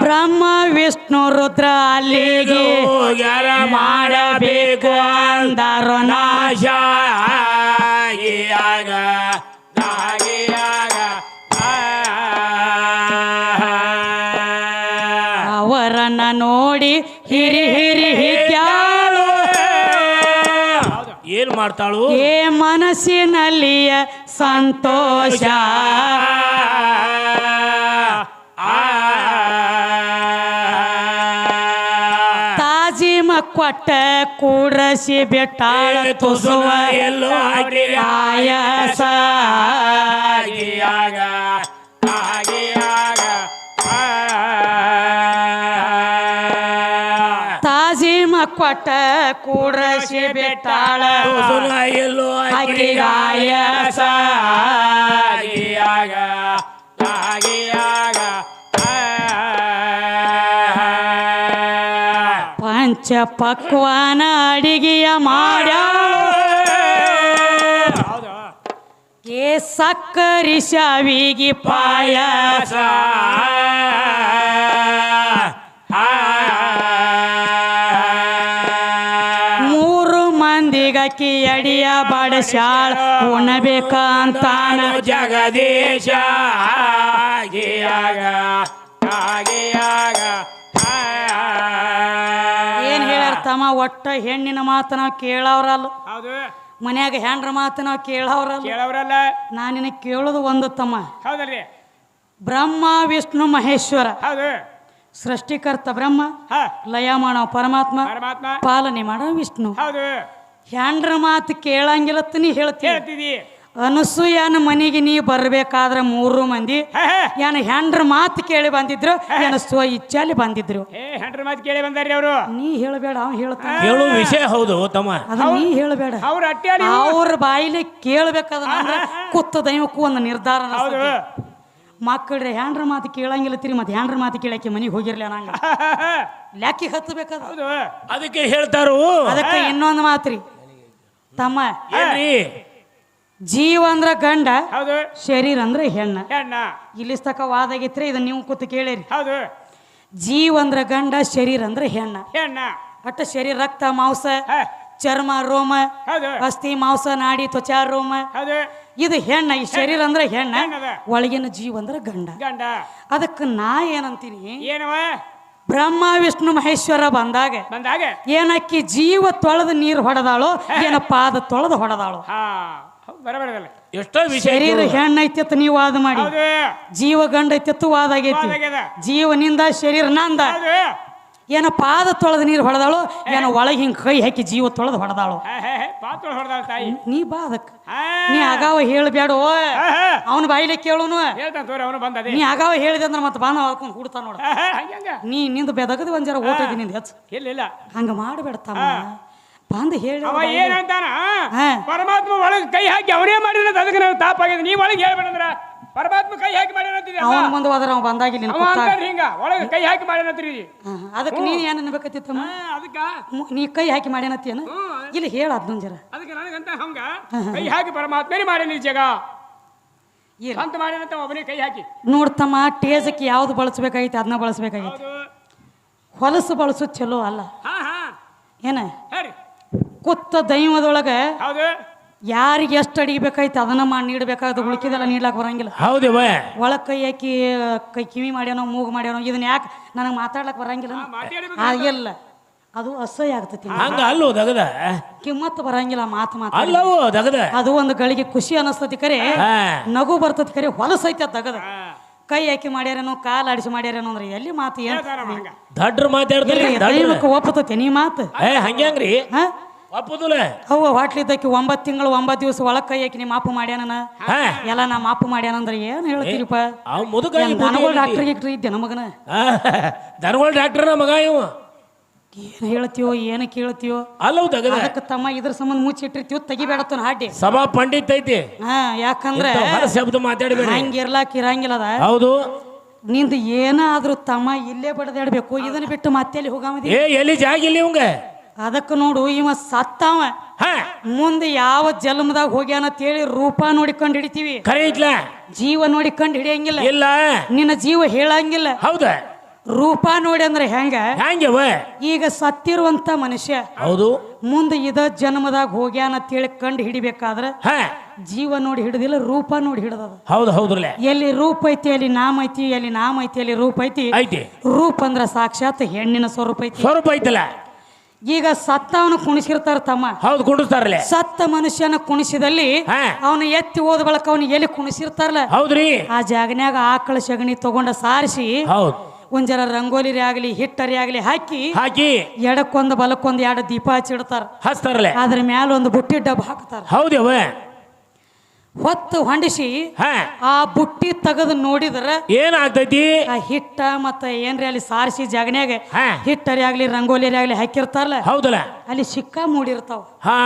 B: ಬ್ರಹ್ಮ ವಿಷ್ಣು ರುದ್ರ ಅಲ್ಲಿಗೆ
A: ಮಾಡಬೇಕು ಅಂದರು ನಾಶ.
B: ಅವರನ್ನ ನೋಡಿ ಹಿರಿ ಹಿರಿ ಹಿತ್ಯಾಳು.
A: ಏನ್ ಮಾಡ್ತಾಳು
B: ಏ ಮನಸ್ಸಿನಲ್ಲಿಯ ಸಂತೋಷ ತಾಜಿಮ ಕೊಟ್ಟ ಕೂಡಸಿ ಬೆಟ್ಟಾಳ ತುಸುವ
A: ಎಲ್ಲೋ
B: ಆಯಾಸ ತಾಜಿಮ ಕೊಟ್ಟ ಕೂಡಸಿ ಬೆಟ್ಟಾಳ
A: ಎಲ್ಲೋ
B: ಆಯಾಸ ಪಂಚ ಪಕ್ವಾನ ಅಡಿಗೆಯ ಮಾಡ್ಯಾಳ ಏ ಸಕ್ಕರಿ ಶಾವಿಗೆ ಪಾಯಸ ಮೂರು ಮಂದಿಗಕ್ಕಿ ಅಡಿಯ ಬಡಸಾಳ ಉಣಬೇಕಂತಾನ
A: ಜಗದೀಶ
B: ಏನ್ ಹೇಳ್ಯಾರ ತಮ್ಮ ಒಟ್ಟ ಹೆಣ್ಣಿನ ಮಾತು ನಾವು ಕೇಳವ್ರಲ್ಲ
C: ಹೌದು
B: ಮನ್ಯಾಗ ಹೆಣ್ರ ಮಾತು ನಾವು ಕೇಳವ್ರಲ್ಲ
C: ಕೇಳವ್ರಲ್ಲ
B: ನಾನಿನ ಕೇಳೋದು ಒಂದು ತಮ್ಮ
C: ಹೌದಲ್ರಿ
B: ಬ್ರಹ್ಮ ವಿಷ್ಣು ಮಹೇಶ್ವರ
C: ಹೌದು
B: ಸೃಷ್ಟಿಕರ್ತ ಬ್ರಹ್ಮ
C: ಹಾ
B: ಲಯ ಮಾಡೋ ಪರಮಾತ್ಮ
C: ಪರಮಾತ್ಮ
B: ಪಾಲನೆ ಮಾಡೋ ವಿಷ್ಣು
C: ಹೌದು
B: ಹೆಣ್ರ ಮಾತು ಕೇಳಂಗಿಲ್ಲತ್ತ ನೀ ಹೇಳ್ತೀಯ
C: ಹೇಳ್ತಿದಿ
B: ಅನಸೂಯನ ಮನೆಗೆ ನೀ ಬರ್ಬೇಕಾದ್ರ ಮೂರು ಮಂದಿ ಏನ ಹೆಂಡ್ರ ಮಾತು ಕೇಳಿ ಬಂದಿದ್ರು ಏನ ಸ್ವ ಇಚ್ಛಾಲಿ ಬಂದಿದ್ರು
C: ಹೆಂಡ್ರ ಮಾತು ಕೇಳಿ ಬಂದಾರ್ರಿ ಅವರು
B: ನೀ ಹೇಳಬೇಡ ಅವ್ ಹೇಳ್ತಾನ
A: ಹೇಳು ವಿಷಯ ಹೌದು ತಮ್ಮ
B: ಅದ ನೀ ಹೇಳಬೇಡ
C: ಅವ್ರ ಅಟ್ಟಿ
B: ಅವ್ರ ಬಾಯಿಲಿ ಕೇಳ್ಬೇಕಾದ್ರ ಕುತ್ತ ದೈವಕ್ಕೂ ಒಂದು ನಿರ್ಧಾರ
C: ಹೌದು
B: ಮಕ್ಕಳ್ರೆ ಹೆಂಡ್ರ ಮಾತು ಕೇಳಂಗಿಲ್ಲತ್ತೀರಿ ಮತ್ತೆ ಹೆಂಡ್ರ ಮಾತು ಕೇಳಕ್ಕೆ ಮನೆಗೆ ಹೋಗಿರ್ಲಿ ಅನ್ನಂಗ ಲ್ಯಾಕಿ ಹತ್ತಬೇಕಾದ
C: ಹೌದು
A: ಅದಕ್ಕೆ ಹೇಳ್ತಾರು
B: ಅದಕ್ಕೆ ಇನ್ನೊಂದು ಮಾತ್ರಿ ತಮ್ಮ
A: ಏನ್ರಿ
B: ಜೀವ ಅಂದ್ರ ಗಂಡ
C: ಹೌದು
B: ಶರೀರ ಅಂದ್ರ ಹೆಣ್ಣ
C: ಹೆಣ್ಣ
B: ಇಲ್ಲಿ ತಕ ವಾದ ಆಗೈತ್ರಿ ಇದನ್ನ ನೀವು ಕೂತು ಕೇಳಿರಿ
C: ಹೌದು
B: ಜೀವ ಅಂದ್ರ ಗಂಡ ಶರೀರ ಅಂದ್ರ ಹೆಣ್ಣ
C: ಹೆಣ್ಣ
B: ಒಟ್ಟ ಶರೀರ ರಕ್ತ ಮಾಂಸ
C: ಹಾ,
B: ಚರ್ಮ ರೋಮ
C: ಹೌದು
B: ಅಸ್ಥಿ ಮಾಂಸ ನಾಡಿ ತ್ವಚಾ ರೋಮ
C: ಹೌದು
B: ಇದು ಹೆಣ್ಣ ಈ ಶರೀರ ಅಂದ್ರ ಹೆಣ್ಣ
C: ಹೆಣ್ಣದ.
B: ಒಳಗಿನ ಜೀವ ಅಂದ್ರ ಗಂಡ
C: ಗಂಡ
B: ಅದಕ್ಕೆ ನಾ ಏನಂತೀನಿ
C: ಏನವ
B: ಬ್ರಹ್ಮ ವಿಷ್ಣು ಮಹೇಶ್ವರ ಬಂದಾಗ
C: ಬಂದಾಗ
B: ಏನಕ್ಕಿ ಜೀವ ತೊಳೆದ ನೀರು ಹೊಡೆದಾಳೋ ಏನ ಪಾದ ತೊಳೆದು ಹೊಡೆದಾಳೋ
C: ಹಾ ಬರಬರದಲ್ಲ
A: ಎಷ್ಟೋ ವಿಷಯ
B: ಶರೀರ ಹೆಣ್ಣ ಐತಿತ್ತು ನೀವು ವಾದ ಮಾಡಿ
C: ಹೌದು
B: ಜೀವ ಗಂಡ ಐತಿತ್ತು ವಾದ ಆಗೈತಿ
C: ವಾದ ಆಗ್ಯದ.
B: ಜೀವನಿಂದ ಶರೀರ ನಂದ
C: ಹೌದು
B: ಏನ ಪಾದ ತೊಳೆದ ನೀರು ಹೊಡೆದಾಳು ಏನ ಒಳಗೆ ಹಿಂಗ್ ಕೈ ಹಾಕಿ ಜೀವ ತೊಳೆದು ಹೊಡೆದಾಳು
C: ಪಾತ್ರ ಹೊಡೆದಾಳ ತಾಯಿ
B: ನೀ ಬಾ ಅದಕ್ಕೆ
C: ಹಾ,
B: ನೀ ಆಗಾವ ಹೇಳ್ಬೇಡ
C: ಹಾ, ಹಾ.
B: ಅವನ ಬಾಯಿಲೆ ಕೇಳುನು
C: ಹೇಳ್ತಾನ ತೋರಿ ಅವನು ಬಂದದೆ
B: ನೀ ಆಗಾವ ಹೇಳಿದೆ ಅಂದ್ರೆ ಮತ್ತೆ ಬಾನ ಹಾಕೊಂಡು ಹುಡ್ತಾ ನೋಡ
C: ಹಂಗ
B: ನೀ ನಿಂದು ಬೆದಗದ ಒಂದ್ ಜರ ಓಟೈತಿ ನಿಂದ ಹೆಚ್ಚು
C: ಇಲ್ಲ
B: ಹಂಗ ಮಾಡಬೇಡ ತಮ್ಮ ಬಂದು ಹೇಳಿ
C: ಅವ ಏನಂತಾನ
B: ಹಾ.
C: ಪರಮಾತ್ಮ ಒಳಗೆ ಕೈ ಹಾಕಿ ಅವನೇ ಮಾಡಿದ ಅದಕ್ಕೆ ನಾವು ತಾಪಾಗಿದೆ ನೀ ಒಳಗೆ ಹೇಳ್ಬೇಡಂದ್ರ ಪರಮಾತ್ಮ ಕೈ ಹಾಕಿ ಮಾಡ್ಯಾನಂತಿದ್ದೆ
B: ಅವನ ಮುಂದೆ ಹೋದ್ರ ಅವ ಬಂದಾಗಿಲ್ಲ
C: ಅವ ಅಂತಾನೆ ಹಿಂಗ ಒಳಗೆ ಕೈ ಹಾಕಿ ಮಾಡ್ಯಾನಂತ್ರಿ
B: ಅದಕ್ಕೆ ನೀನ್ ಏನ್ ಅನ್ಬೇಕತ್ತಿತ್ತಮ್ಮ
C: ಅದಕ್ಕ
B: ನೀ ಕೈ ಹಾಕಿ ಮಾಡ್ಯಾನತ್ತೇನ ಇಲ್ಲಿ ಹೇಳ ಅದೊಂದ್ ಜರ
C: ಅದಕ್ಕೆ ನನಗಂತ ಹಂಗ ಕೈ ಹಾಕಿ ಪರಮಾತ್ಮನೇ ಮಾಡ್ಯಾನ ಈ ಜಗ
B: ಇಲ್ಲ
C: ಅಂತ ಮಾಡ್ಯಾನಂತ ಒಬ್ಬನೇ ಕೈ ಹಾಕಿ
B: ನೋಡ್ತಮ್ಮ ಟೇಜಕ್ಕೆ ಯಾವ್ದು ಬಳಸ್ಬೇಕಾಗಿತ್ತು ಅದನ್ನ ಬಳಸ್ಬೇಕಾಗಿತ್ತು
C: ಹೌದು
B: ಹೊಲಸು ಬಳಸೋದು ಚಲೋ ಅಲ್ಲ
C: ಹಾ ಹಾ
B: ಏನ
C: ಹೇಳಿ
B: ಕುತ್ತ ದೈವದೊಳಗ
C: ಹೌದು
B: ಯಾರಿಗೆ ಎಷ್ಟು ಅಡಿಗೆ ಬೇಕಾಯ್ತು ಅದನ್ನ ಮಾಡಿ ನೀಡಬೇಕಾದ ಉಳ್ಕಿದೆಲ್ಲ ನೀಡ್ಲಾಕ್ ಬರಂಗಿಲ್ಲ
A: ಹೌದೇವ
B: ಒಳಗ್ ಕೈ ಹಾಕಿ ಕೈ ಕಿವಿ ಮಾಡ್ಯಾನೋ ಮೂಗು ಮಾಡ್ಯಾನೋ ಇದನ್ನ ಯಾಕೆ ನನಗೆ ಮಾತಾಡ್ಲಕ್ ಬರಂಗಿಲ್ಲ ಇಲ್ಲ ಅದು ಅಸಹ್ಯ ಆಗ್ತೈತಿ
A: ಹಂಗ ಅಲ್ಲೋ ದಗದ
B: ಕಿಮ್ಮತ್ತು ಬರಂಗಿಲ್ಲ ಮಾತು ಮಾತು
A: ಅಲ್ಲವೋ ದಗದ
B: ಅದು ಒಂದು ಗಳಿಗೆ ಖುಷಿ ಅನಸ್ತತಿ ಕರೆ
A: ಹಾ.
B: ನಗು ಬರ್ತತಿ ಕರೆ ಹೊಲಸೈತಿ ಅದ್ ತಗದ ಕೈ ಹಾಕಿ ಮಾಡ್ಯಾರೇನೋ ಕಾಲು ಆಡಿಸಿ ಮಾಡ್ಯಾರೇನೋ ಅಂದ್ರೆ ಎಲ್ಲಿ ಮಾತು ಏನ್
C: ಹಂಗ
A: ದಡ್ರು ಮಾತಾಡ್ತಾರೆ
B: ದೈವಕ್ಕೆ ಒಪ್ಪತತಿ ನೀ ಮಾತು
A: ಹಂಗ್ಯಾಂಗ್ರಿ
B: ಹಾ
A: ಒಪ್ಪುದಿಲ್ಲ
B: ಅವ್ವ ಹೋಟ್ಲಿದ್ದಕ್ಕೆ 9 ತಿಂಗಳು 9 ದಿವಸ ಒಳಗ್ ಕೈ ಹಾಕಿ ನಿಮ್ಮ ಮಾಪು ಮಾಡ್ಯಾನ
A: ಹಾ
B: ಎಲ್ಲ ನಾ ಮಾಪು ಮಾಡ್ಯಾನಂದ್ರೆ ಏನ್ ಹೇಳ್ತೀರಿಪ್ಪ
A: ಅವ್ ಮುದುಕ
B: ದನಗಳ ಡಾಕ್ಟರ್ ಗಿಕ್ಟರ್ ಇದ್ದೆ ನಮಗನ
A: ದನಗಳ ಡಾಕ್ಟರ್ ಮಗ ಇವ
B: ಏನ್ ಹೇಳ್ತೀವೋ ಏನ ಕೇಳ್ತೀವೋ
A: ಅಲ್ಲವು ದಗದ
B: ಅದಕ್ಕೆ ತಮ್ಮ ಇದ್ರ ಸಂಬಂಧ ಮುಚ್ಚಿಟ್ಟಿರ್ತೀವಿ ತೆಗಿಬೇಡತ್ತನ ಹಾಡಿ
A: ಸಭಾ ಪಂಡಿತ್ ಐತಿ
B: ಹಾ ಯಾಕಂದ್ರೆ
A: ಹೊರ ಶಬ್ದ ಮಾತಾಡಬೇಡ
B: ಹಂಗಿರ್ಲಾಕ್ ಇರಂಗಿಲ್ಲದ
A: ಹೌದು
B: ನಿಂದು ಏನಾದ್ರೂ ತಮ್ಮ ಇಲ್ಲೇ ಬಡದಾಡ್ಬೇಕು ಇದನ್ನ ಬಿಟ್ಟು ಮತ್ತೆ ಹೋಗಾಮದಿ
A: ಎಲ್ಲಿ ಜಾಗ ಇಲ್ಲಿ ಇವಂಗ
B: ಅದಕ್ಕೆ ನೋಡು ಇವ ಸತ್ತಾವ
A: ಹಾ
B: ಮುಂದೆ ಯಾವ ಜನ್ಮದಾಗ ಹೋಗ್ಯಾನ ಅಂತೇಳಿ ರೂಪ ನೋಡಿ ಕಂಡು ಹಿಡಿತೀವಿ
A: ಖರೆ ಐತ್ಲ
B: ಜೀವ ನೋಡಿ ಕಂಡು ಹಿಡಿಯಂಗಿಲ್ಲ
A: ಇಲ್ಲ
B: ನಿನ್ನ ಜೀವ ಹೇಳಂಗಿಲ್ಲ
A: ಹೌದ
B: ರೂಪ ನೋಡಿ ಅಂದ್ರೆ ಹೆಂಗ
A: ಹ್ಯಾಂಗವ
B: ಈಗ ಸತ್ತಿರುವಂತ ಮನುಷ್ಯ
A: ಹೌದು
B: ಮುಂದೆ ಇದ ಜನ್ಮದಾಗ ಹೋಗ್ಯಾನ ಅಂತೇಳಿ ಕಂಡು ಹಿಡಿಬೇಕಾದ್ರ
A: ಹಾ
B: ಜೀವ ನೋಡಿ ಹಿಡಿದಿಲ್ಲ ರೂಪ ನೋಡಿ ಹಿಡಿದದ
A: ಹೌದು ಹೌದ್ರಲ್ಲ
B: ಎಲ್ಲಿ ರೂಪ ಐತಿ ಅಲ್ಲಿ ನಾಮ ಐತಿ ಎಲ್ಲಿ ನಾಮ ಐತಿ ಅಲ್ಲಿ ರೂಪ ಐತಿ
A: ಐತಿ
B: ರೂಪ ಅಂದ್ರ ಸಾಕ್ಷಾತ್ ಹೆಣ್ಣಿನ ಸ್ವರೂಪ ಐತಿ
A: ಸ್ವರೂಪ ಐತಲ್ಲ
B: ಈಗ ಸತ್ತವನು ಕುಣಿಸಿರ್ತಾರ ತಮ್ಮ.
A: ಹೌದು ಕುಂಡಿಸ್ತಾರಲ್ಲ.
B: ಸತ್ತ ಮನುಷ್ಯನ ಕುಣಿಸಿದಲ್ಲಿ
A: ಹಾ.
B: ಅವನು ಎತ್ತಿ ಹೋದ ಬಳಕ ಅವನು ಎಲ್ಲಿ ಕುಣಿಸಿರ್ತಾರಲ್ಲ
A: ಹೌದ್ರಿ.
B: ಆ ಜಾಗನ್ಯಾಗ ಆಕಳ ಸಗಣಿ ತಗೊಂಡ ಸಾರಿಸಿ
A: ಹೌದು
B: ಒಂದ್ ಜರ ರಂಗೋಲಿ ಆಗ್ಲಿ ಹಿಟ್ಟರಿ ಆಗ್ಲಿ ಹಾಕಿ
A: ಹಾಕಿ
B: ಎಡಕ್ಕೊಂದು ಬಲಕ್ಕೊಂದು 2 ದೀಪ ಹಚ್ಚಿಡ್ತಾರ.
A: ಹಚ್ತಾರಲ್ಲ.
B: ಅದ್ರ ಮ್ಯಾಲ ಒಂದು ಬುಟ್ಟಿ ಡಬ್ಬ ಹಾಕ್ತಾರ.
A: ಹೌದವ.
B: ಹೊತ್ತು ಹೊಂಡಿಸಿ
A: ಹಾ
B: ಆ ಬುಟ್ಟಿ ತೆಗೆದು ನೋಡಿದ್ರ
A: ಏನಾಗ್ತೈತಿ?
B: ಆ ಹಿಟ್ಟ ಮತ್ತ ಏನ್ರಿ ಅಲ್ಲಿ ಸಾರಿಸಿ ಜಾಗನ್ಯಾಗ
A: ಹಾ.
B: ಹಿಟ್ಟರಿ ಆಗ್ಲಿ ರಂಗೋಲಿ ಆಗ್ಲಿ ಹಾಕಿರ್ತಾರಲ್ಲ
A: ಹೌದಲ್ಲ.
B: ಅಲ್ಲಿ ಸಿಕ್ಕ ಮೂಡಿರ್ತಾವ.
A: ಹಾ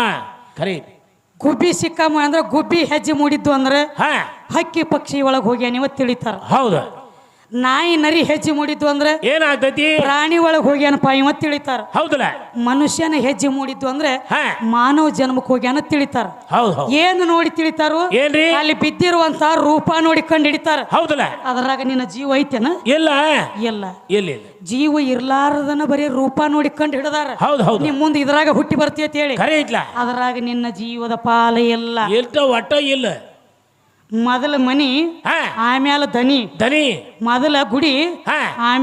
A: ಖರೀ.
B: ಗುಬ್ಬಿ ಸಿಕ್ಕ ಅಂದ್ರ ಗುಬ್ಬಿ ಹೆಜ್ಜೆ ಮೂಡಿದ್ದು ಅಂದ್ರ
A: ಹಾ
B: ಹಕ್ಕಿ ಪಕ್ಷಿ ಒಳಗ್ ಹೋಗ್ಯಾನ ಇವ ತಿಳಿತಾರ.
A: ಹೌದು.
B: ನಾಯಿ ನರಿ ಹೆಜ್ಜೆ ಮೂಡಿದ್ದು ಅಂದ್ರೆ
A: ಏನಾಗ್ತೈತಿ?
B: ಪ್ರಾಣಿ ಒಳಗ್ ಹೋಗ್ಯಾನಪ್ಪ ಇವ ತಿಳಿತಾರ.
A: ಹೌದಲ್ಲ.
B: ಮನುಷ್ಯನ ಹೆಜ್ಜೆ ಮೂಡಿದ್ದು ಅಂದ್ರೆ
A: ಹಾ
B: ಮಾನವ ಜನ್ಮಕ್ಕೆ ಹೋಗ್ಯಾನ ತಿಳಿತಾರ.
A: ಹೌದು ಹೌದು.
B: ಏನು ನೋಡಿ ತಿಳಿತಾರು?
A: ಏನ್ರಿ?
B: ಅಲ್ಲಿ ಬಿದ್ದಿರುವಂತ ರೂಪ ನೋಡಿ ಕಂಡು ಹಿಡಿತಾರ.
A: ಹೌದಲ್ಲ.
B: ಅದ್ರಾಗ ನಿನ್ನ ಜೀವ ಐತೇನ?
A: ಇಲ್ಲ
B: ಇಲ್ಲ.
A: ಇಲ್ಲ.
B: ಜೀವ ಇರ್ಲಾರದನ ಬರೀ ರೂಪ ನೋಡಿ ಕಂಡು ಹಿಡಿದಾರ.
A: ಹೌದು ಹೌದು.
B: ನಿಮ್ ಮುಂದೆ ಇದ್ರಾಗ ಹುಟ್ಟಿ ಬರ್ತಿ ಅಂತ ಹೇಳಿ
A: ಖರೆ ಐತ್ಲ.
B: ಅದ್ರಾಗ ನಿನ್ನ ಜೀವದ ಪಾಲ ಇಲ್ಲ.
A: ಒಟ್ಟ ಇಲ್ಲ.
B: ಮೊದಲ ಮನಿ
A: ಹಾ
B: ಆಮ್ಯಾಲ ದನಿ
A: ದನಿ
B: ಮೊದಲ ಗುಡಿ
A: ಹಾ
B: ಆಮೇಲೆ